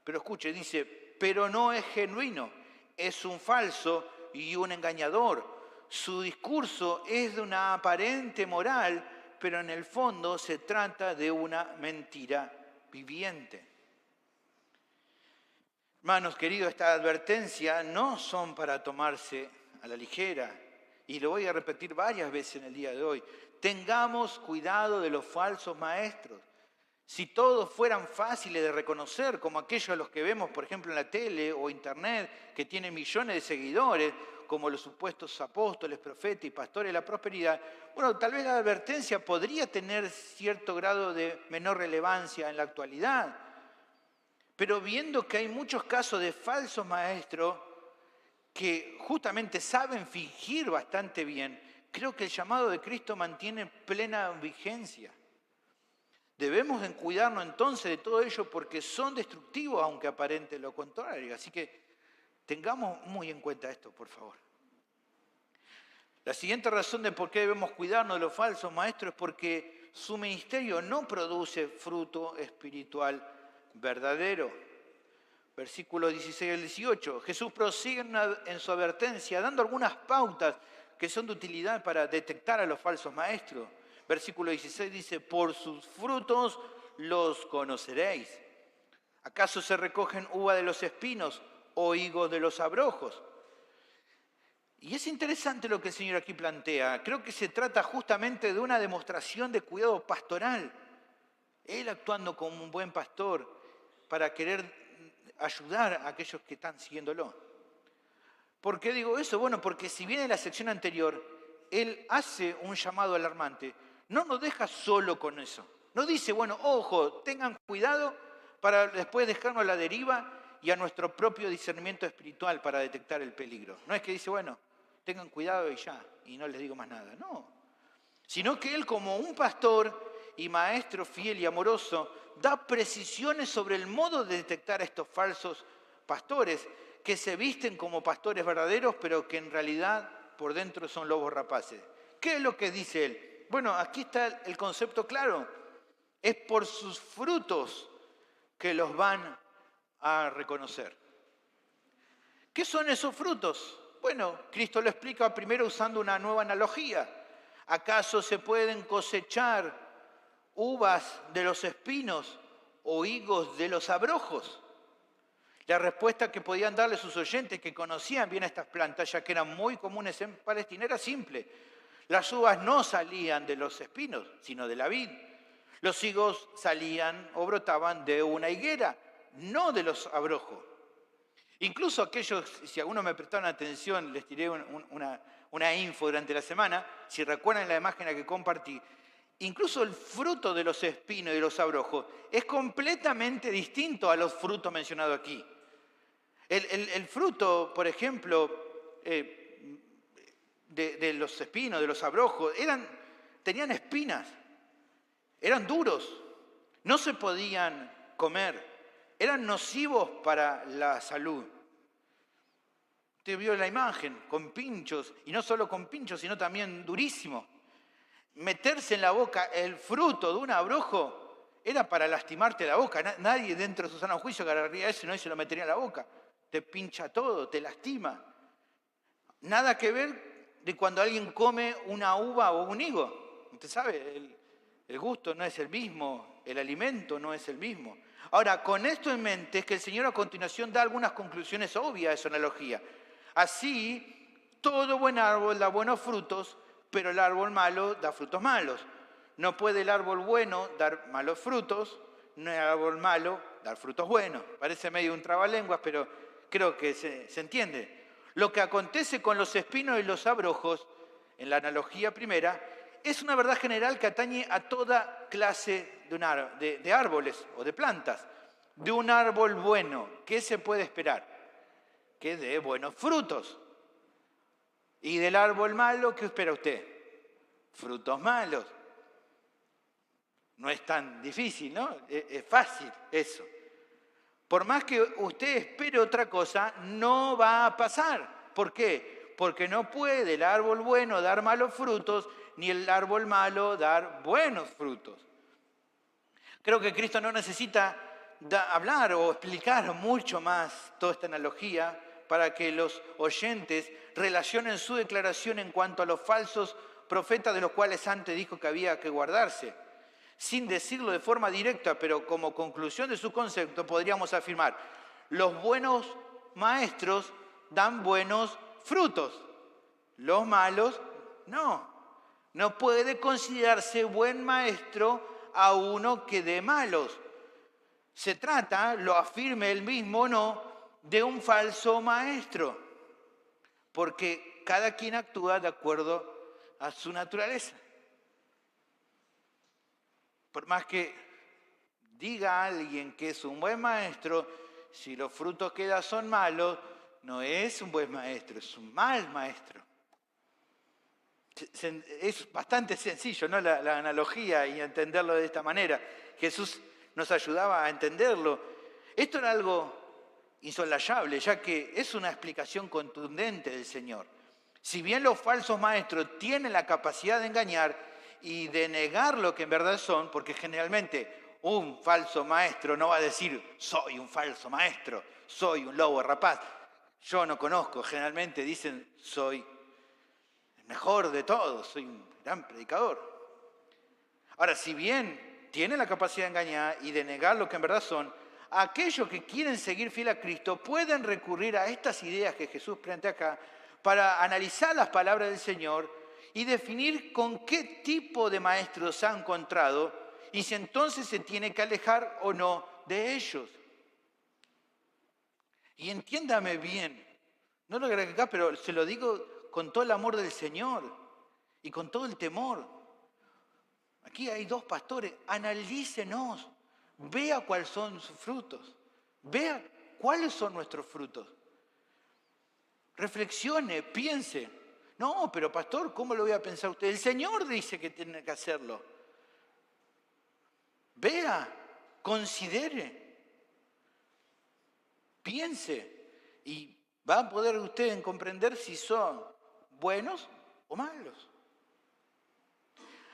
Speaker 1: Pero escuche, dice, pero no es genuino, es un falso y un engañador. Su discurso es de una aparente moral, pero en el fondo se trata de una mentira viviente. Hermanos queridos, esta advertencia no son para tomarse a la ligera. Y lo voy a repetir varias veces en el día de hoy. Tengamos cuidado de los falsos maestros. Si todos fueran fáciles de reconocer, como aquellos a los que vemos, por ejemplo, en la tele o internet, que tienen millones de seguidores, como los supuestos apóstoles, profetas y pastores de la prosperidad, bueno, tal vez la advertencia podría tener cierto grado de menor relevancia en la actualidad. Pero viendo que hay muchos casos de falsos maestros que justamente saben fingir bastante bien, creo que el llamado de Cristo mantiene plena vigencia. Debemos cuidarnos entonces de todo ello porque son destructivos, aunque aparente lo contrario. Así que tengamos muy en cuenta esto, por favor. La siguiente razón de por qué debemos cuidarnos de los falsos maestros es porque su ministerio no produce fruto espiritual verdadero. Versículos 16 al 18. Jesús prosigue en su advertencia, dando algunas pautas que son de utilidad para detectar a los falsos maestros. Versículo 16 dice, por sus frutos los conoceréis. ¿Acaso se recogen uva de los espinos o higos de los abrojos? Y es interesante lo que el Señor aquí plantea. Creo que se trata justamente de una demostración de cuidado pastoral. Él actuando como un buen pastor para querer ayudar a aquellos que están siguiéndolo. ¿Por qué digo eso? Bueno, porque si bien en la sección anterior Él hace un llamado alarmante, no nos deja solo con eso. No dice, bueno, ojo, tengan cuidado para después dejarnos a la deriva y a nuestro propio discernimiento espiritual para detectar el peligro. No es que dice, bueno, tengan cuidado y ya, y no les digo más nada. No. Sino que Él, como un pastor y maestro fiel y amoroso, da precisiones sobre el modo de detectar a estos falsos pastores que se visten como pastores verdaderos, pero que en realidad por dentro son lobos rapaces. ¿Qué es lo que dice Él? Bueno, aquí está el concepto claro. Es por sus frutos que los van a reconocer. ¿Qué son esos frutos? Bueno, Cristo lo explica primero usando una nueva analogía. ¿Acaso se pueden cosechar uvas de los espinos o higos de los abrojos? La respuesta que podían darle sus oyentes que conocían bien estas plantas, ya que eran muy comunes en Palestina, era simple. Las uvas no salían de los espinos, sino de la vid. Los higos salían o brotaban de una higuera, no de los abrojos. Incluso aquellos, si algunos me prestaron atención, les tiré una info durante la semana, si recuerdan la imagen que compartí, incluso el fruto de los espinos y de los abrojos es completamente distinto a los frutos mencionados aquí. El fruto, por ejemplo, de los espinos, de los abrojos, tenían espinas, eran duros, no se podían comer, eran nocivos para la salud. Usted vio la imagen, con pinchos, y no solo con pinchos, sino también durísimos. Meterse en la boca el fruto de un abrojo era para lastimarte la boca. Nadie dentro de su sano juicio agarraría eso y no se lo metería en la boca. Te pincha todo, te lastima. Nada que ver de cuando alguien come una uva o un higo. Usted sabe, el gusto no es el mismo, el alimento no es el mismo. Ahora, con esto en mente es que el Señor a continuación da algunas conclusiones obvias de su analogía. Así, todo buen árbol da buenos frutos, pero el árbol malo da frutos malos. No puede el árbol bueno dar malos frutos, no el árbol malo dar frutos buenos. Parece medio un trabalenguas, pero creo que se entiende. Lo que acontece con los espinos y los abrojos, en la analogía primera, es una verdad general que atañe a toda clase de árboles o de plantas. De un árbol bueno, ¿qué se puede esperar? Que dé buenos frutos. Y del árbol malo, ¿qué espera usted? Frutos malos. No es tan difícil, ¿no? Es fácil eso. Por más que usted espere otra cosa, no va a pasar. ¿Por qué? Porque no puede el árbol bueno dar malos frutos, ni el árbol malo dar buenos frutos. Creo que Cristo no necesita hablar o explicar mucho más toda esta analogía para que los oyentes relacionen su declaración en cuanto a los falsos profetas de los cuales antes dijo que había que guardarse. Sin decirlo de forma directa, pero como conclusión de su concepto, podríamos afirmar, los buenos maestros dan buenos frutos. Los malos, no. No puede considerarse buen maestro a uno que dé malos. Se trata, lo afirme él mismo o no, de un falso maestro. Porque cada quien actúa de acuerdo a su naturaleza. Por más que diga alguien que es un buen maestro, si los frutos que da son malos, no es un buen maestro, es un mal maestro. Es bastante sencillo, ¿no? La analogía y entenderlo de esta manera. Jesús nos ayudaba a entenderlo. Esto era algo insolayable, ya que es una explicación contundente del Señor. Si bien los falsos maestros tienen la capacidad de engañar y de negar lo que en verdad son, porque generalmente un falso maestro no va a decir, soy un falso maestro, soy un lobo rapaz. Yo no conozco, generalmente dicen, soy el mejor de todos, soy un gran predicador. Ahora, si bien tienen la capacidad de engañar y de negar lo que en verdad son, aquellos que quieren seguir fiel a Cristo pueden recurrir a estas ideas que Jesús plantea acá para analizar las palabras del Señor y definir con qué tipo de maestros se ha encontrado y si entonces se tiene que alejar o no de ellos. Y entiéndame bien, no lo agregué acá, pero se lo digo con todo el amor del Señor y con todo el temor. Aquí hay dos pastores, analícenos, vea cuáles son sus frutos, vea cuáles son nuestros frutos. Reflexione, piense. No, pero pastor, ¿cómo lo voy a pensar usted? El Señor dice que tiene que hacerlo. Vea, considere, piense y va a poder usted comprender si son buenos o malos.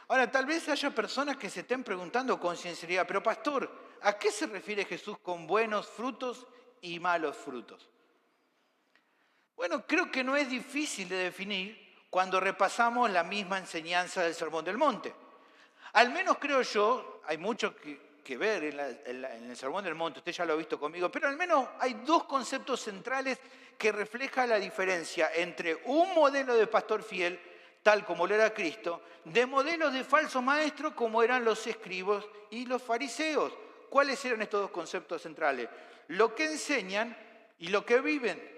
Speaker 1: Ahora, tal vez haya personas que se estén preguntando con sinceridad, pero pastor, ¿a qué se refiere Jesús con buenos frutos y malos frutos? Bueno, creo que no es difícil de definir cuando repasamos la misma enseñanza del Sermón del Monte. Al menos creo yo, hay mucho que ver en el Sermón del Monte, usted ya lo ha visto conmigo, pero al menos hay dos conceptos centrales que reflejan la diferencia entre un modelo de pastor fiel, tal como lo era Cristo, de modelos de falsos maestros como eran los escribas y los fariseos. ¿Cuáles eran estos dos conceptos centrales? Lo que enseñan y lo que viven.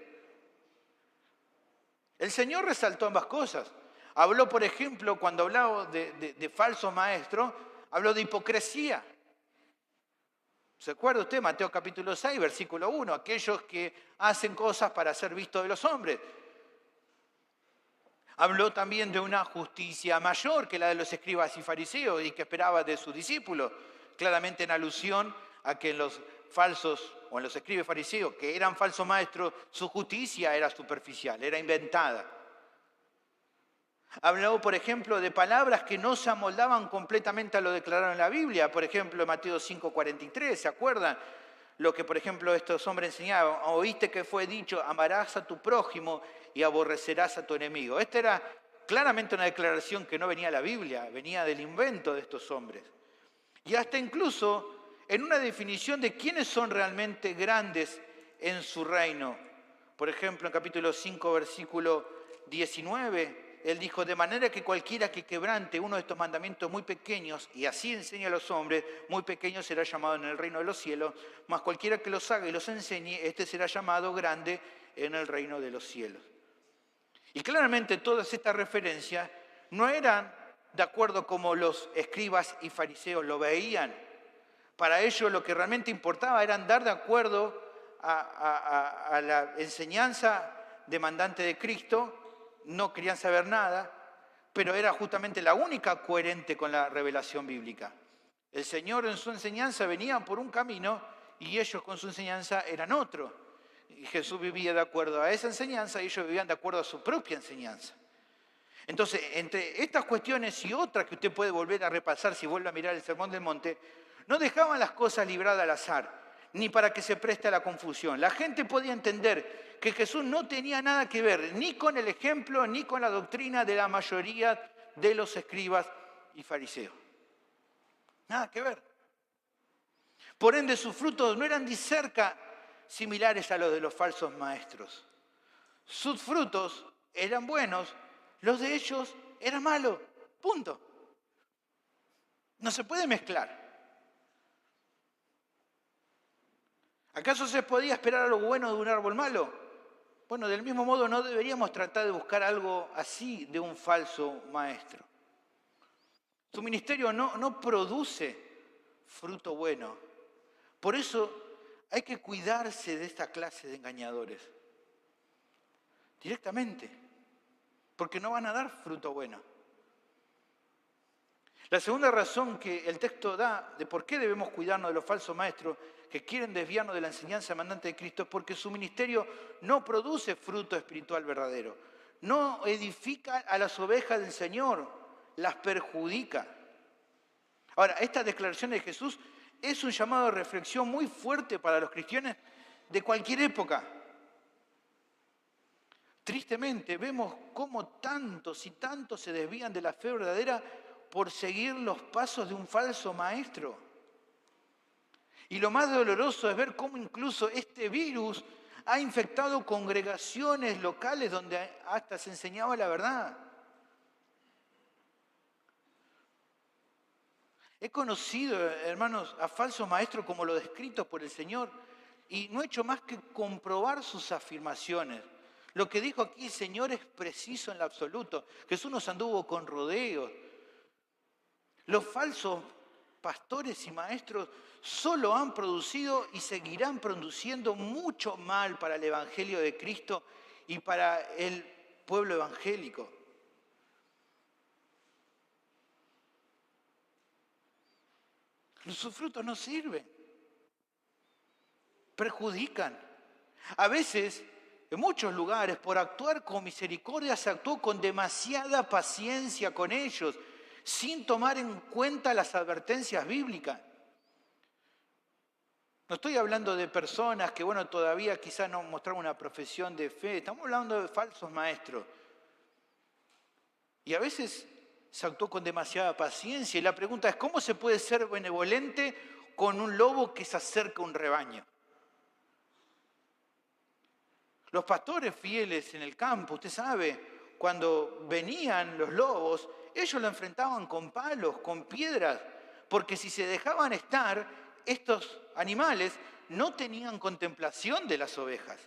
Speaker 1: El Señor resaltó ambas cosas. Habló, por ejemplo, cuando hablaba de falsos maestros, habló de hipocresía. ¿Se acuerda usted? Mateo capítulo 6, versículo 1. Aquellos que hacen cosas para ser vistos de los hombres. Habló también de una justicia mayor que la de los escribas y fariseos y que esperaba de sus discípulos. Claramente en alusión a que los falsos o en los escribas y fariseos, que eran falsos maestros, su justicia era superficial, era inventada. Habló, por ejemplo, de palabras que no se amoldaban completamente a lo declarado en la Biblia. Por ejemplo, en Mateo 5:43, ¿se acuerdan? Lo que, por ejemplo, estos hombres enseñaban. Oíste que fue dicho, amarás a tu prójimo y aborrecerás a tu enemigo. Esta era claramente una declaración que no venía de la Biblia, venía del invento de estos hombres. Y hasta incluso en una definición de quiénes son realmente grandes en su reino. Por ejemplo, en capítulo 5, versículo 19, él dijo, de manera que cualquiera que quebrante uno de estos mandamientos muy pequeños, y así enseña a los hombres, muy pequeño será llamado en el reino de los cielos, mas cualquiera que los haga y los enseñe, este será llamado grande en el reino de los cielos. Y claramente todas estas referencias no eran de acuerdo como los escribas y fariseos lo veían. Para ellos lo que realmente importaba era andar de acuerdo a la enseñanza demandante de Cristo, no querían saber nada, pero era justamente la única coherente con la revelación bíblica. El Señor en su enseñanza venía por un camino y ellos con su enseñanza eran otro. Y Jesús vivía de acuerdo a esa enseñanza y ellos vivían de acuerdo a su propia enseñanza. Entonces, entre estas cuestiones y otras que usted puede volver a repasar si vuelve a mirar el Sermón del Monte, no dejaban las cosas libradas al azar, ni para que se preste a la confusión. La gente podía entender que Jesús no tenía nada que ver ni con el ejemplo ni con la doctrina de la mayoría de los escribas y fariseos. Nada que ver. Por ende, sus frutos no eran ni cerca similares a los de los falsos maestros. Sus frutos eran buenos, los de ellos eran malos. Punto. No se puede mezclar. ¿Acaso se podía esperar algo bueno de un árbol malo? Bueno, del mismo modo no deberíamos tratar de buscar algo así de un falso maestro. Su ministerio no produce fruto bueno. Por eso hay que cuidarse de esta clase de engañadores. Directamente. Porque no van a dar fruto bueno. La segunda razón que el texto da de por qué debemos cuidarnos de los falsos maestros que quieren desviarnos de la enseñanza mandante de Cristo es porque su ministerio no produce fruto espiritual verdadero. No edifica a las ovejas del Señor, las perjudica. Ahora, esta declaración de Jesús es un llamado de reflexión muy fuerte para los cristianos de cualquier época. Tristemente vemos cómo tantos y tantos se desvían de la fe verdadera por seguir los pasos de un falso maestro. Y lo más doloroso es ver cómo incluso este virus ha infectado congregaciones locales donde hasta se enseñaba la verdad. He conocido, hermanos, a falsos maestros como los descritos por el Señor y no he hecho más que comprobar sus afirmaciones. Lo que dijo aquí el Señor es preciso en lo absoluto. Jesús nos anduvo con rodeos. Los falsos pastores y maestros solo han producido y seguirán produciendo mucho mal para el Evangelio de Cristo y para el pueblo evangélico. Sus frutos no sirven, perjudican. A veces, en muchos lugares, por actuar con misericordia, se actuó con demasiada paciencia con ellos, sin tomar en cuenta las advertencias bíblicas. No estoy hablando de personas que, todavía quizás no mostraron una profesión de fe. Estamos hablando de falsos maestros. Y a veces se actuó con demasiada paciencia. Y la pregunta es, ¿cómo se puede ser benevolente con un lobo que se acerca a un rebaño? Los pastores fieles en el campo, usted sabe, cuando venían los lobos, ellos lo enfrentaban con palos, con piedras, porque si se dejaban estar, estos animales no tenían contemplación de las ovejas.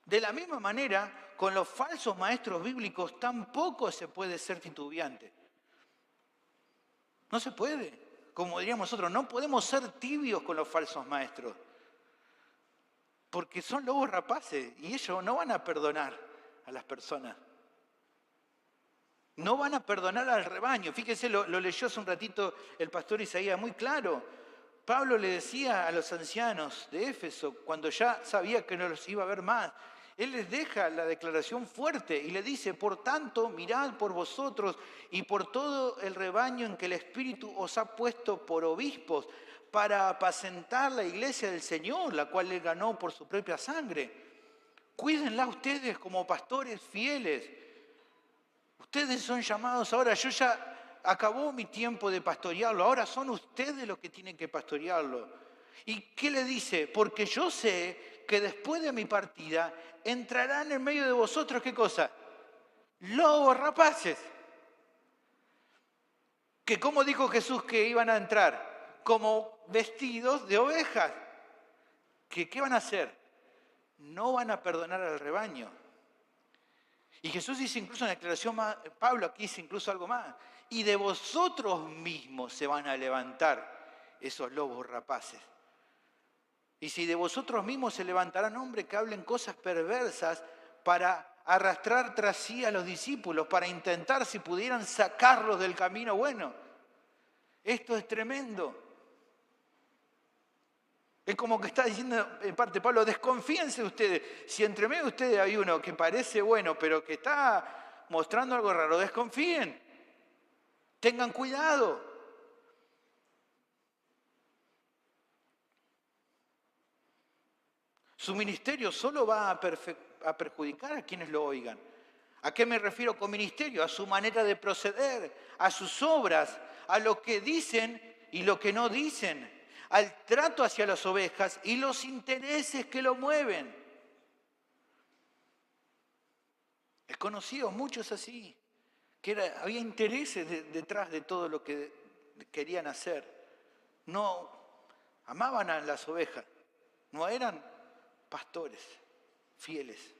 Speaker 1: De la misma manera, con los falsos maestros bíblicos tampoco se puede ser titubeante. No se puede. Como diríamos nosotros, no podemos ser tibios con los falsos maestros. Porque son lobos rapaces y ellos no van a perdonar a las personas. No van a perdonar al rebaño. Fíjese, lo leyó hace un ratito el pastor Isaías, muy claro. Pablo le decía a los ancianos de Éfeso, cuando ya sabía que no los iba a ver más, él les deja la declaración fuerte y le dice, por tanto, mirad por vosotros y por todo el rebaño en que el Espíritu os ha puesto por obispos, para apacentar la iglesia del Señor, la cual le ganó por su propia sangre. Cuídenla ustedes como pastores fieles. Ustedes son llamados ahora, yo ya acabó mi tiempo de pastorearlo, ahora son ustedes los que tienen que pastorearlo. ¿Y qué le dice? Porque yo sé que después de mi partida entrarán en medio de vosotros, ¿qué cosa? Lobos rapaces. Que como dijo Jesús que iban a entrar, como vestidos de ovejas. ¿Qué van a hacer? No van a perdonar al rebaño. Y Jesús dice incluso en la declaración, Pablo aquí dice incluso algo más. Y de vosotros mismos se van a levantar esos lobos rapaces. Y si de vosotros mismos se levantarán hombres que hablen cosas perversas para arrastrar tras sí a los discípulos, para intentar si pudieran sacarlos del camino bueno. Esto es tremendo. Es como que está diciendo en parte Pablo, desconfíense ustedes. Si entre medio de ustedes hay uno que parece bueno, pero que está mostrando algo raro, desconfíen. Tengan cuidado. Su ministerio solo va a perjudicar a quienes lo oigan. ¿A qué me refiero con ministerio? A su manera de proceder, a sus obras, a lo que dicen y lo que no dicen, al trato hacia las ovejas y los intereses que lo mueven. He conocido muchos así, que había intereses detrás de todo lo que querían hacer. No amaban a las ovejas, no eran pastores fieles.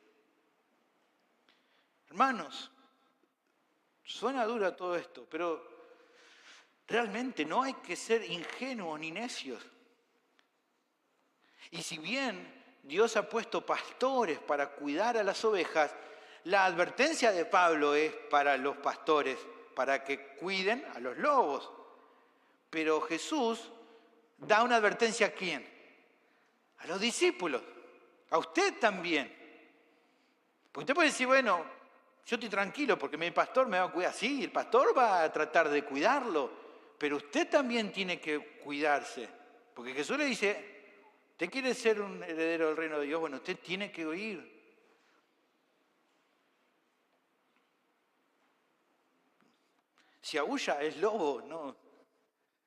Speaker 1: Hermanos, suena duro todo esto, pero realmente no hay que ser ingenuos ni necios. Y si bien Dios ha puesto pastores para cuidar a las ovejas, la advertencia de Pablo es para los pastores, para que cuiden a los lobos. Pero Jesús da una advertencia ¿a quién? A los discípulos, a usted también. Porque usted puede decir, bueno, yo estoy tranquilo porque mi pastor me va a cuidar. Sí, el pastor va a tratar de cuidarlo, pero usted también tiene que cuidarse. Porque Jesús le dice, ¿usted quiere ser un heredero del reino de Dios? Bueno, usted tiene que oír. Si aúlla es lobo, no,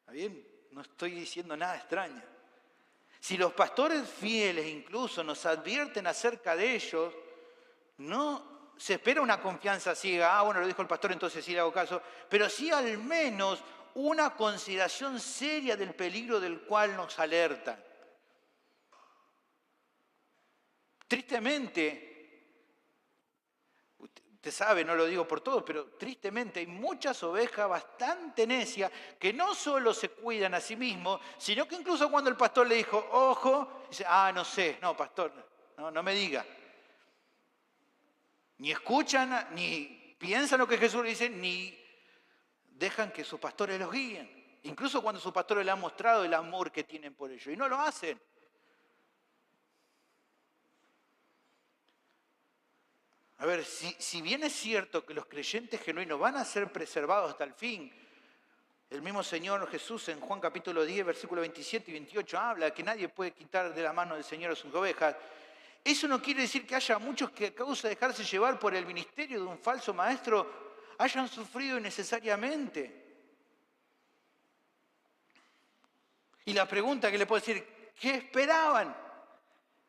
Speaker 1: ¿está bien? No estoy diciendo nada extraño. Si los pastores fieles incluso nos advierten acerca de ellos, no se espera una confianza ciega. Bueno, lo dijo el pastor, entonces sí le hago caso. Pero sí al menos una consideración seria del peligro del cual nos alertan. Tristemente, usted sabe, no lo digo por todos, pero tristemente hay muchas ovejas bastante necias que no solo se cuidan a sí mismos, sino que incluso cuando el pastor le dijo, ojo, dice, no sé, no, pastor, no me diga. Ni escuchan, ni piensan lo que Jesús le dice, ni dejan que sus pastores los guíen. Incluso cuando sus pastores le han mostrado el amor que tienen por ellos, y no lo hacen. A ver, si bien es cierto que los creyentes genuinos van a ser preservados hasta el fin, el mismo Señor Jesús en Juan capítulo 10, versículos 27 y 28 habla que nadie puede quitar de la mano del Señor a sus ovejas. Eso no quiere decir que haya muchos que a causa de dejarse llevar por el ministerio de un falso maestro hayan sufrido innecesariamente. Y la pregunta que le puedo decir, ¿qué esperaban?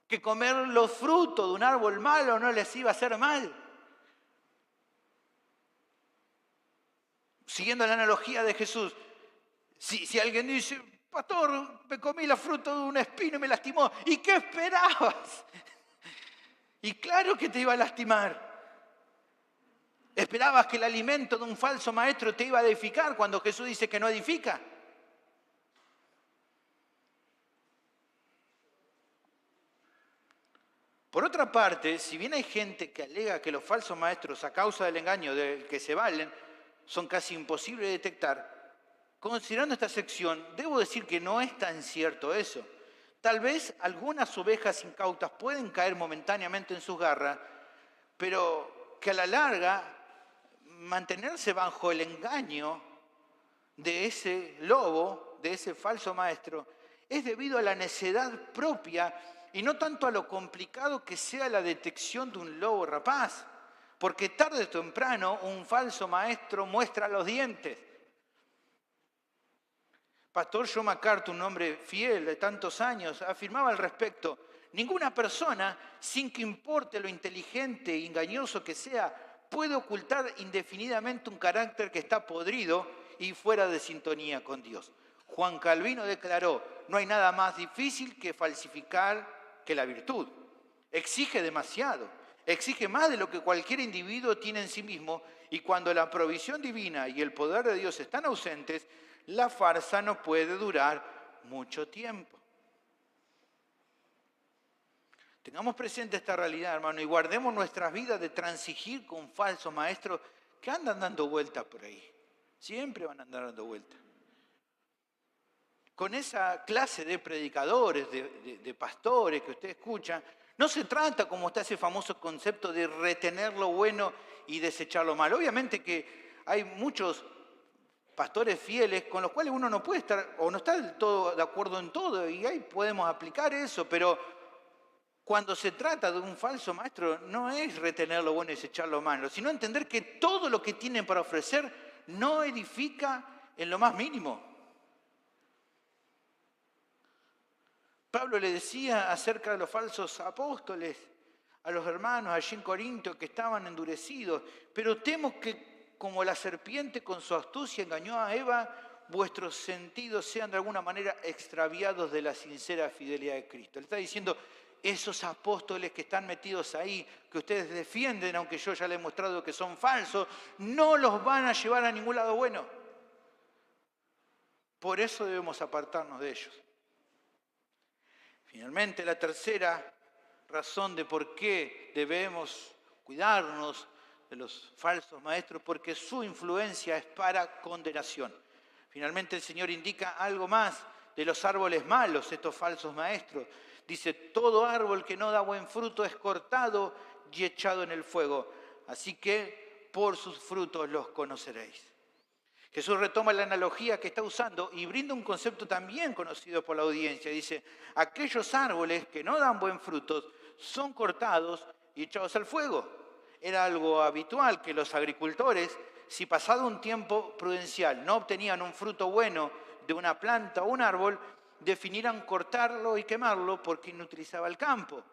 Speaker 1: ¿Que comer los frutos de un árbol malo no les iba a hacer mal? Siguiendo la analogía de Jesús, si alguien dice, pastor, me comí la fruta de un espino y me lastimó, ¿y qué esperabas? Y claro que te iba a lastimar. ¿Esperabas que el alimento de un falso maestro te iba a edificar cuando Jesús dice que no edifica? Por otra parte, si bien hay gente que alega que los falsos maestros, a causa del engaño del que se valen, son casi imposibles de detectar, considerando esta sección, debo decir que no es tan cierto eso. Tal vez algunas ovejas incautas pueden caer momentáneamente en sus garras, pero que a la larga mantenerse bajo el engaño de ese lobo, de ese falso maestro, es debido a la necedad propia y no tanto a lo complicado que sea la detección de un lobo rapaz, porque tarde o temprano un falso maestro muestra los dientes. Pastor John MacArthur, un hombre fiel de tantos años, afirmaba al respecto, ninguna persona, sin que importe lo inteligente e engañoso que sea, puede ocultar indefinidamente un carácter que está podrido y fuera de sintonía con Dios. Juan Calvino declaró, no hay nada más difícil que falsificar que la virtud. Exige demasiado, exige más de lo que cualquier individuo tiene en sí mismo y cuando la provisión divina y el poder de Dios están ausentes, la farsa no puede durar mucho tiempo. Tengamos presente esta realidad, hermano, y guardemos nuestras vidas de transigir con falsos maestros que andan dando vueltas por ahí. Siempre van a andar dando vueltas. Con esa clase de predicadores, de pastores que usted escucha, no se trata, como está ese famoso concepto, de retener lo bueno y desechar lo malo. Obviamente que hay muchos pastores fieles con los cuales uno no puede estar, o no está del todo de acuerdo en todo, y ahí podemos aplicar eso, pero cuando se trata de un falso maestro, no es retener lo bueno y desechar lo malo, sino entender que todo lo que tienen para ofrecer no edifica en lo más mínimo. Pablo le decía acerca de los falsos apóstoles a los hermanos allí en Corinto que estaban endurecidos, pero temo que como la serpiente con su astucia engañó a Eva, vuestros sentidos sean de alguna manera extraviados de la sincera fidelidad de Cristo. Le está diciendo, esos apóstoles que están metidos ahí, que ustedes defienden, aunque yo ya les he mostrado que son falsos, no los van a llevar a ningún lado bueno. Por eso debemos apartarnos de ellos. Finalmente, la tercera razón de por qué debemos cuidarnos de los falsos maestros, porque su influencia es para condenación. Finalmente, el Señor indica algo más de los árboles malos, estos falsos maestros. Dice, todo árbol que no da buen fruto es cortado y echado en el fuego. Así que por sus frutos los conoceréis. Jesús retoma la analogía que está usando y brinda un concepto también conocido por la audiencia. Dice, aquellos árboles que no dan buen fruto son cortados y echados al fuego. Era algo habitual que los agricultores, si pasado un tiempo prudencial no obtenían un fruto bueno de una planta o un árbol, definieran cortarlo y quemarlo porque inutilizaba el campo.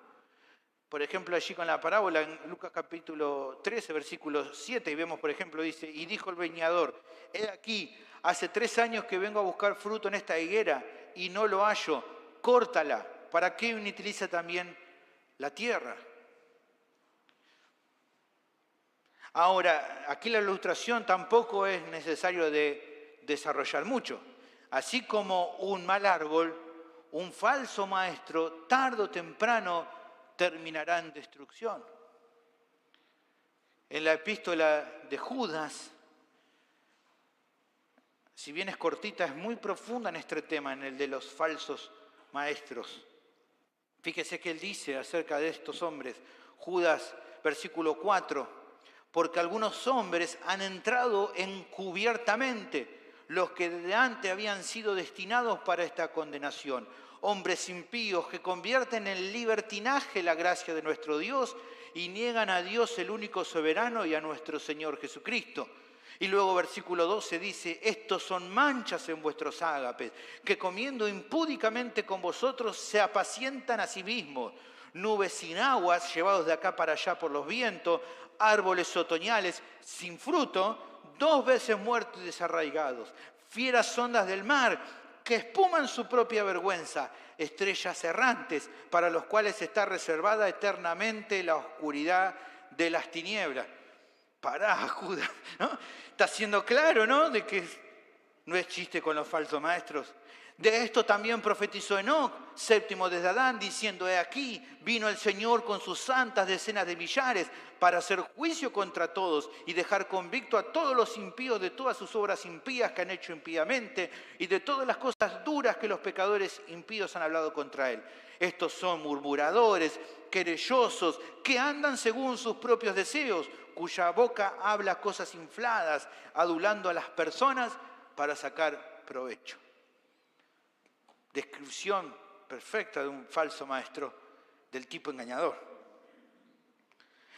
Speaker 1: Por ejemplo, allí con la parábola en Lucas capítulo 13, versículo 7, y vemos, por ejemplo, dice, y dijo el viñador, he aquí, hace 3 años que vengo a buscar fruto en esta higuera y no lo hallo, córtala. ¿Para qué inutiliza también la tierra? Ahora, aquí la ilustración tampoco es necesario de desarrollar mucho. Así como un mal árbol, un falso maestro, tarde o temprano, terminará en destrucción. En la epístola de Judas, si bien es cortita, es muy profunda en este tema, en el de los falsos maestros. Fíjese que él dice acerca de estos hombres, Judas, versículo 4, porque algunos hombres han entrado encubiertamente, los que de antes habían sido destinados para esta condenación. Hombres impíos que convierten en libertinaje la gracia de nuestro Dios y niegan a Dios el único soberano y a nuestro Señor Jesucristo. Y luego versículo 12 dice, estos son manchas en vuestros ágapes, que comiendo impúdicamente con vosotros se apacientan a sí mismos. Nubes sin aguas, llevados de acá para allá por los vientos, árboles otoñales sin fruto, 2 veces muertos y desarraigados. Fieras ondas del mar, que espuman su propia vergüenza, estrellas errantes, para los cuales está reservada eternamente la oscuridad de las tinieblas. Pará, Judas, ¿no? Está siendo claro, ¿no? De que no es chiste con los falsos maestros. De esto también profetizó Enoc, séptimo desde Adán, diciendo, he aquí, vino el Señor con sus santas decenas de millares para hacer juicio contra todos y dejar convicto a todos los impíos de todas sus obras impías que han hecho impíamente y de todas las cosas duras que los pecadores impíos han hablado contra él. Estos son murmuradores, querellosos, que andan según sus propios deseos, cuya boca habla cosas infladas, adulando a las personas para sacar provecho. Descripción perfecta de un falso maestro del tipo engañador.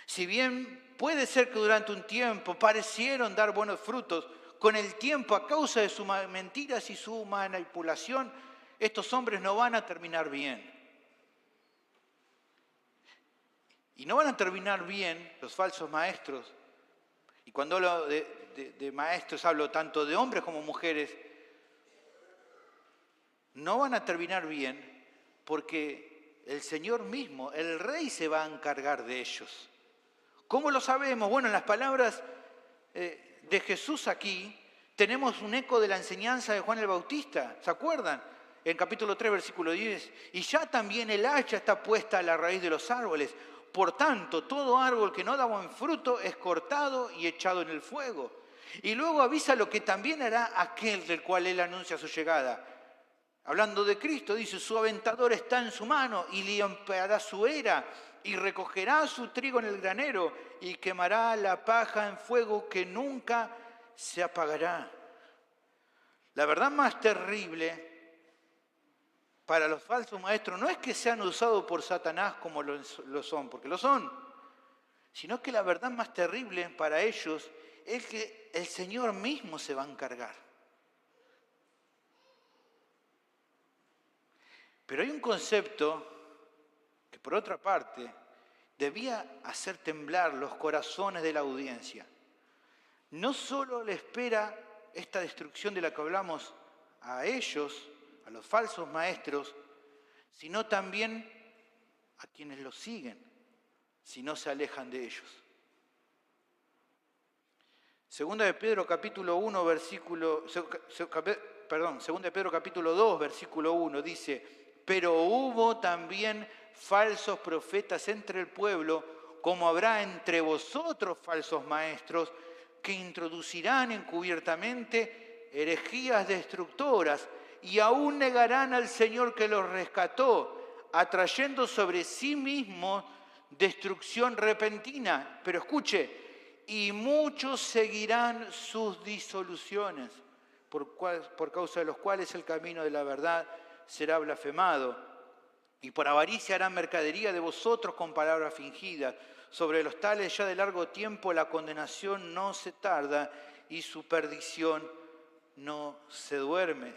Speaker 1: Si bien puede ser que durante un tiempo parecieron dar buenos frutos, con el tiempo, a causa de sus mentiras y su manipulación, estos hombres no van a terminar bien. Y no van a terminar bien los falsos maestros. Y cuando hablo de maestros, hablo tanto de hombres como mujeres. No van a terminar bien porque el Señor mismo, el Rey, se va a encargar de ellos. ¿Cómo lo sabemos? Bueno, en las palabras de Jesús aquí tenemos un eco de la enseñanza de Juan el Bautista. ¿Se acuerdan? En capítulo 3, versículo 10. Y ya también el hacha está puesta a la raíz de los árboles. Por tanto, todo árbol que no da buen fruto es cortado y echado en el fuego. Y luego avisa lo que también hará aquel del cual él anuncia su llegada. Hablando de Cristo, dice, su aventador está en su mano y limpiará su era y recogerá su trigo en el granero y quemará la paja en fuego que nunca se apagará. La verdad más terrible para los falsos maestros no es que sean usados por Satanás como lo son, porque lo son, sino que la verdad más terrible para ellos es que el Señor mismo se va a encargar. Pero hay un concepto que, por otra parte, debía hacer temblar los corazones de la audiencia. No solo le espera esta destrucción de la que hablamos a ellos, a los falsos maestros, sino también a quienes los siguen, si no se alejan de ellos. Segunda de Pedro capítulo 1, Segunda de Pedro capítulo 2, versículo 1 dice: pero hubo también falsos profetas entre el pueblo, como habrá entre vosotros falsos maestros, que introducirán encubiertamente herejías destructoras y aún negarán al Señor que los rescató, atrayendo sobre sí mismos destrucción repentina. Pero escuche, y muchos seguirán sus disoluciones, por causa de los cuales el camino de la verdad será blasfemado. Y por avaricia harán mercadería de vosotros con palabras fingidas. Sobre los tales ya de largo tiempo la condenación no se tarda y su perdición no se duerme.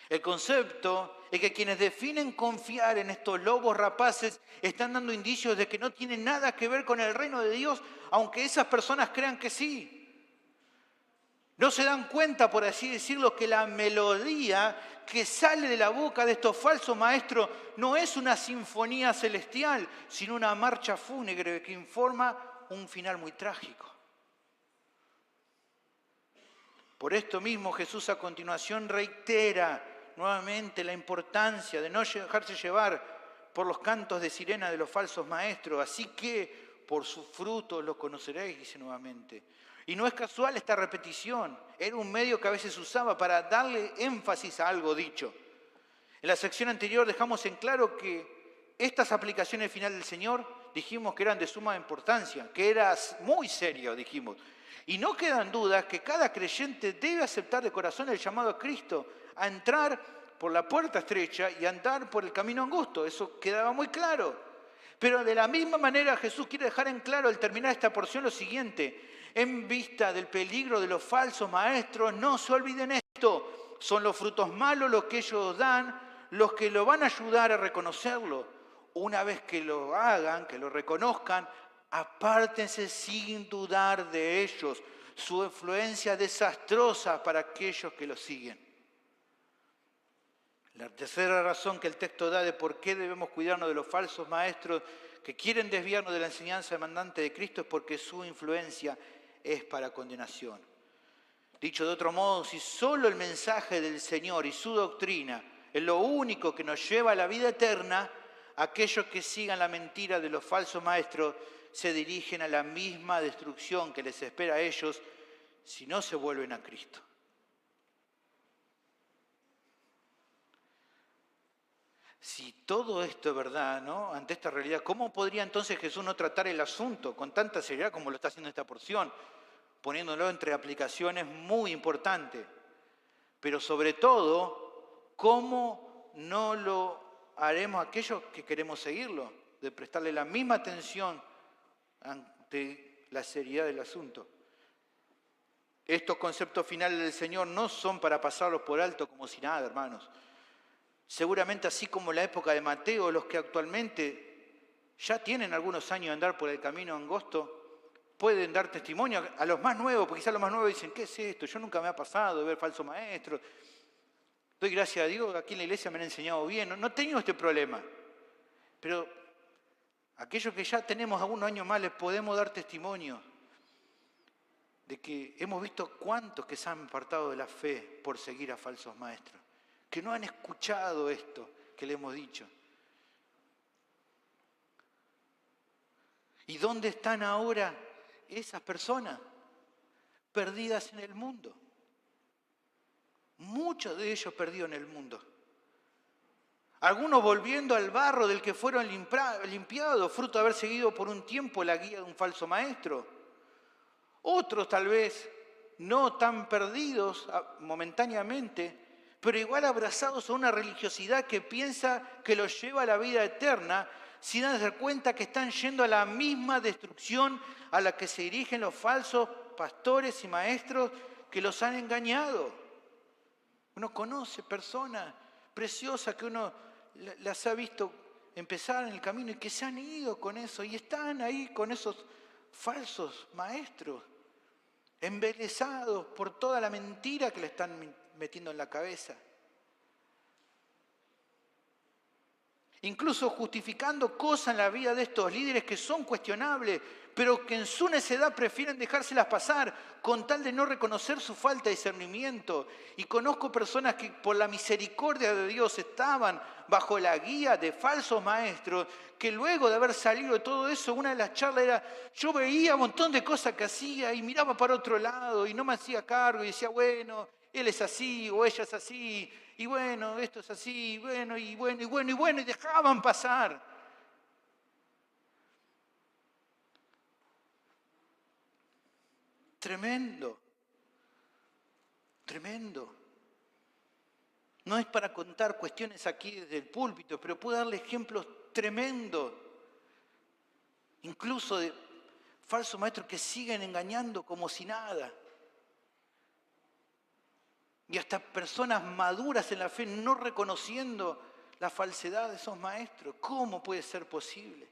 Speaker 1: El concepto es que quienes definen confiar en estos lobos rapaces están dando indicios de que no tienen nada que ver con el reino de Dios, aunque esas personas crean que sí. No se dan cuenta, por así decirlo, que la melodía que sale de la boca de estos falsos maestros no es una sinfonía celestial, sino una marcha fúnebre que informa un final muy trágico. Por esto mismo Jesús a continuación reitera nuevamente la importancia de no dejarse llevar por los cantos de sirena de los falsos maestros. Así que por sus frutos los conoceréis, dice nuevamente. Y no es casual esta repetición, era un medio que a veces usaba para darle énfasis a algo dicho. En la sección anterior dejamos en claro que estas aplicaciones final del Señor dijimos que eran de suma importancia, que era muy serio, dijimos. Y no quedan dudas que cada creyente debe aceptar de corazón el llamado a Cristo a entrar por la puerta estrecha y andar por el camino angosto. Eso quedaba muy claro. Pero de la misma manera Jesús quiere dejar en claro al terminar esta porción lo siguiente: en vista del peligro de los falsos maestros, no se olviden esto. Son los frutos malos los que ellos dan, los que lo van a ayudar a reconocerlo. Una vez que lo hagan, que lo reconozcan, apártense sin dudar de ellos. Su influencia desastrosa para aquellos que lo siguen. La tercera razón que el texto da de por qué debemos cuidarnos de los falsos maestros que quieren desviarnos de la enseñanza demandante de Cristo es porque su influencia es para condenación. Dicho de otro modo, si solo el mensaje del Señor y su doctrina es lo único que nos lleva a la vida eterna, aquellos que sigan la mentira de los falsos maestros se dirigen a la misma destrucción que les espera a ellos si no se vuelven a Cristo. Si todo esto es verdad, ¿no? Ante esta realidad, ¿cómo podría entonces Jesús no tratar el asunto con tanta seriedad como lo está haciendo esta porción? Poniéndolo entre aplicaciones muy importantes. Pero sobre todo, ¿cómo no lo haremos aquellos que queremos seguirlo? De prestarle la misma atención ante la seriedad del asunto. Estos conceptos finales del Señor no son para pasarlos por alto como si nada, hermanos. Seguramente así como en la época de Mateo, los que actualmente ya tienen algunos años de andar por el camino angosto, pueden dar testimonio a los más nuevos, porque quizás los más nuevos dicen: ¿qué es esto? Yo nunca me ha pasado de ver falsos maestros. Doy gracias a Dios, aquí en la iglesia me han enseñado bien, no he tenido este problema. Pero aquellos que ya tenemos algunos años más les podemos dar testimonio de que hemos visto cuántos que se han apartado de la fe por seguir a falsos maestros, que no han escuchado esto que le hemos dicho. ¿Y dónde están ahora esas personas? Perdidas en el mundo. Muchos de ellos perdidos en el mundo. Algunos volviendo al barro del que fueron limpiados, fruto de haber seguido por un tiempo la guía de un falso maestro. Otros tal vez no tan perdidos momentáneamente, pero igual abrazados a una religiosidad que piensa que los lleva a la vida eterna, sin darse cuenta que están yendo a la misma destrucción a la que se dirigen los falsos pastores y maestros que los han engañado. Uno conoce personas preciosas que uno las ha visto empezar en el camino y que se han ido con eso y están ahí con esos falsos maestros, embelesados por toda la mentira que le están metiendo en la cabeza. Incluso justificando cosas en la vida de estos líderes que son cuestionables, pero que en su necedad prefieren dejárselas pasar con tal de no reconocer su falta de discernimiento. Y conozco personas que por la misericordia de Dios estaban bajo la guía de falsos maestros, que luego de haber salido de todo eso, una de las charlas era, yo veía un montón de cosas que hacía y miraba para otro lado y no me hacía cargo y decía, bueno, él es así o ella es así, y bueno, esto es así, y dejaban pasar. Tremendo, tremendo. No es para contar cuestiones aquí desde el púlpito, pero puedo darle ejemplos tremendos, incluso de falsos maestros que siguen engañando como si nada. Y hasta personas maduras en la fe no reconociendo la falsedad de esos maestros. ¿Cómo puede ser posible?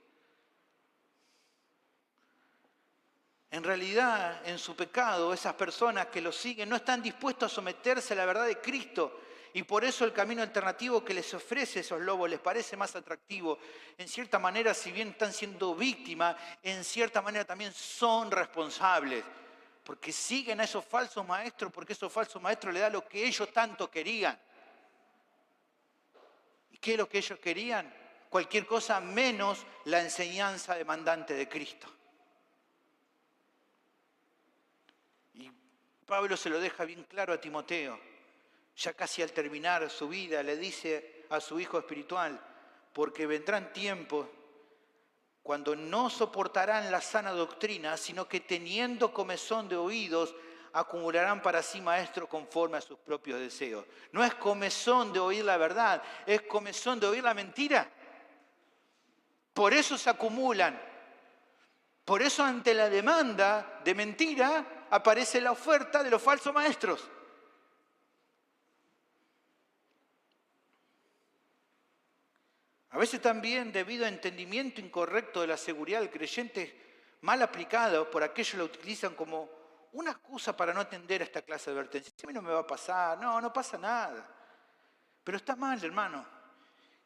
Speaker 1: En realidad, en su pecado, esas personas que lo siguen no están dispuestos a someterse a la verdad de Cristo. Y por eso el camino alternativo que les ofrece esos lobos les parece más atractivo. En cierta manera, si bien están siendo víctimas, en cierta manera también son responsables. Porque siguen a esos falsos maestros, porque esos falsos maestros le dan lo que ellos tanto querían. ¿Y qué es lo que ellos querían? Cualquier cosa menos la enseñanza demandante de Cristo. Y Pablo se lo deja bien claro a Timoteo. Ya casi al terminar su vida le dice a su hijo espiritual, porque vendrán tiempos cuando no soportarán la sana doctrina, sino que teniendo comezón de oídos, acumularán para sí maestros conforme a sus propios deseos. No es comezón de oír la verdad, es comezón de oír la mentira. Por eso se acumulan. Por eso ante la demanda de mentira aparece la oferta de los falsos maestros. A veces también debido a entendimiento incorrecto de la seguridad del creyente mal aplicado, por aquellos lo utilizan como una excusa para no atender a esta clase de advertencias. A mí no me va a pasar, no pasa nada. Pero está mal, hermano.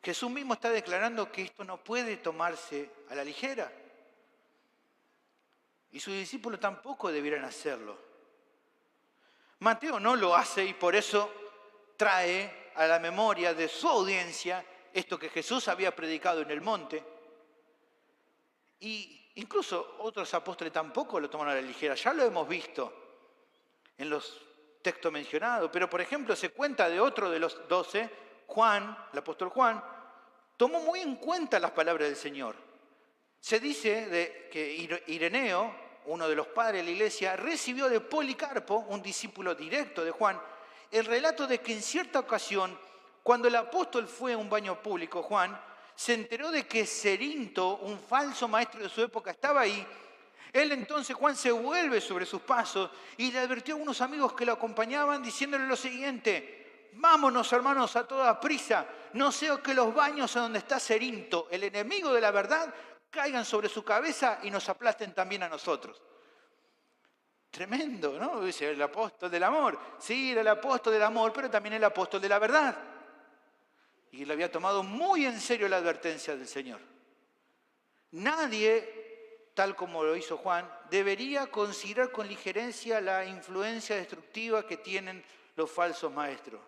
Speaker 1: Jesús mismo está declarando que esto no puede tomarse a la ligera. Y sus discípulos tampoco debieran hacerlo. Mateo no lo hace y por eso trae a la memoria de su audiencia esto que Jesús había predicado en el monte. Y incluso otros apóstoles tampoco lo toman a la ligera. Ya lo hemos visto en los textos mencionados. Pero, por ejemplo, se cuenta de otro de los 12, Juan, el apóstol Juan, tomó muy en cuenta las palabras del Señor. Se dice que Ireneo, uno de los padres de la iglesia, recibió de Policarpo, un discípulo directo de Juan, el relato de que en cierta ocasión, cuando el apóstol fue a un baño público, Juan, se enteró de que Cerinto, un falso maestro de su época, estaba ahí. Él entonces, Juan, se vuelve sobre sus pasos y le advirtió a unos amigos que lo acompañaban diciéndole lo siguiente: vámonos, hermanos, a toda prisa, no sea que los baños a donde está Cerinto, el enemigo de la verdad, caigan sobre su cabeza y nos aplasten también a nosotros. Tremendo, ¿no? Dice el apóstol del amor. Sí, era el apóstol del amor, pero también el apóstol de la verdad. Y le había tomado muy en serio la advertencia del Señor. Nadie, tal como lo hizo Juan, debería considerar con ligerencia la influencia destructiva que tienen los falsos maestros.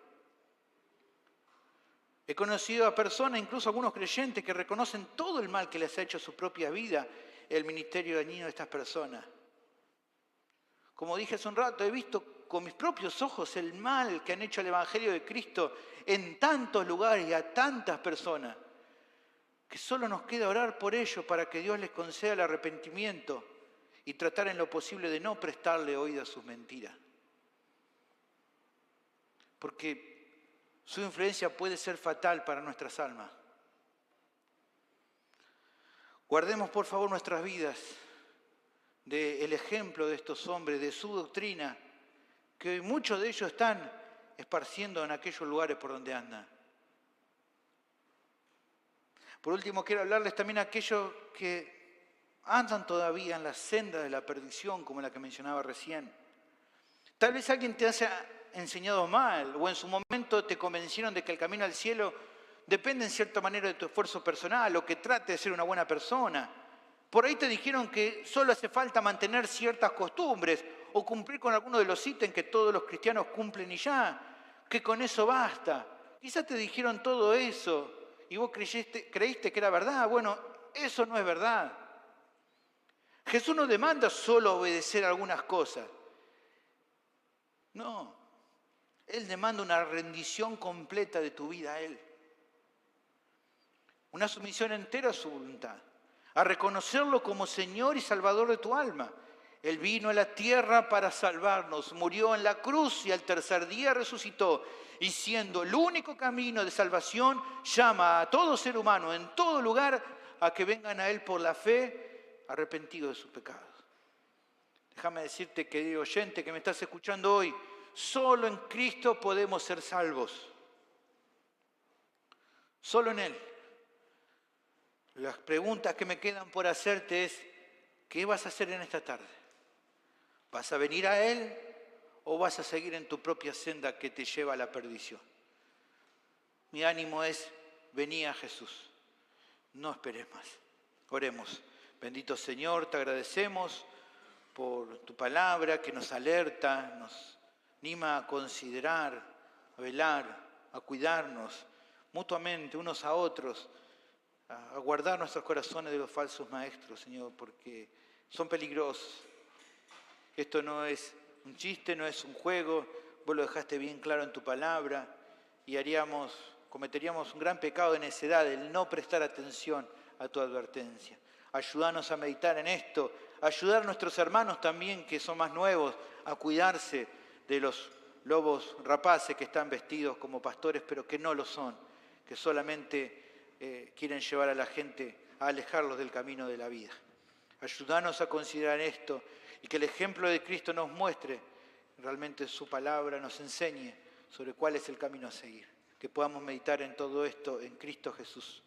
Speaker 1: He conocido a personas, incluso algunos creyentes, que reconocen todo el mal que les ha hecho a su propia vida el ministerio dañino de estas personas. Como dije hace un rato, he visto con mis propios ojos el mal que han hecho al Evangelio de Cristo en tantos lugares y a tantas personas, que solo nos queda orar por ellos para que Dios les conceda el arrepentimiento y tratar en lo posible de no prestarle oído a sus mentiras. Porque su influencia puede ser fatal para nuestras almas. Guardemos por favor nuestras vidas del ejemplo de estos hombres, de su doctrina, que hoy muchos de ellos están esparciendo en aquellos lugares por donde andan. Por último, quiero hablarles también a aquellos que andan todavía en la senda de la perdición, como la que mencionaba recién. Tal vez alguien te haya enseñado mal, o en su momento te convencieron de que el camino al cielo depende en cierta manera de tu esfuerzo personal, o que trate de ser una buena persona. Por ahí te dijeron que solo hace falta mantener ciertas costumbres, o cumplir con alguno de los ítems que todos los cristianos cumplen y ya, que con eso basta. Quizás te dijeron todo eso, y vos creíste que era verdad. Bueno, eso no es verdad. Jesús no demanda solo obedecer algunas cosas. No, Él demanda una rendición completa de tu vida a Él. Una sumisión entera a su voluntad. A reconocerlo como Señor y Salvador de tu alma. Él vino a la tierra para salvarnos, murió en la cruz y al tercer día resucitó. Y siendo el único camino de salvación, llama a todo ser humano en todo lugar a que vengan a Él por la fe, arrepentidos de sus pecados. Déjame decirte, querido oyente que me estás escuchando hoy, solo en Cristo podemos ser salvos. Solo en Él. Las preguntas que me quedan por hacerte es, ¿qué vas a hacer en esta tarde? ¿Vas a venir a Él o vas a seguir en tu propia senda que te lleva a la perdición? Mi ánimo es, vení a Jesús. No esperes más. Oremos. Bendito Señor, te agradecemos por tu palabra que nos alerta, nos anima a considerar, a velar, a cuidarnos mutuamente unos a otros, a guardar nuestros corazones de los falsos maestros, Señor, porque son peligrosos. Esto no es un chiste, no es un juego, vos lo dejaste bien claro en tu palabra y cometeríamos un gran pecado de necedad, el no prestar atención a tu advertencia. Ayúdanos a meditar en esto, ayudar a nuestros hermanos también que son más nuevos a cuidarse de los lobos rapaces que están vestidos como pastores, pero que no lo son, que solamente quieren llevar a la gente a alejarlos del camino de la vida. Ayúdanos a considerar esto y que el ejemplo de Cristo nos muestre, realmente su palabra nos enseñe sobre cuál es el camino a seguir. Que podamos meditar en todo esto en Cristo Jesús.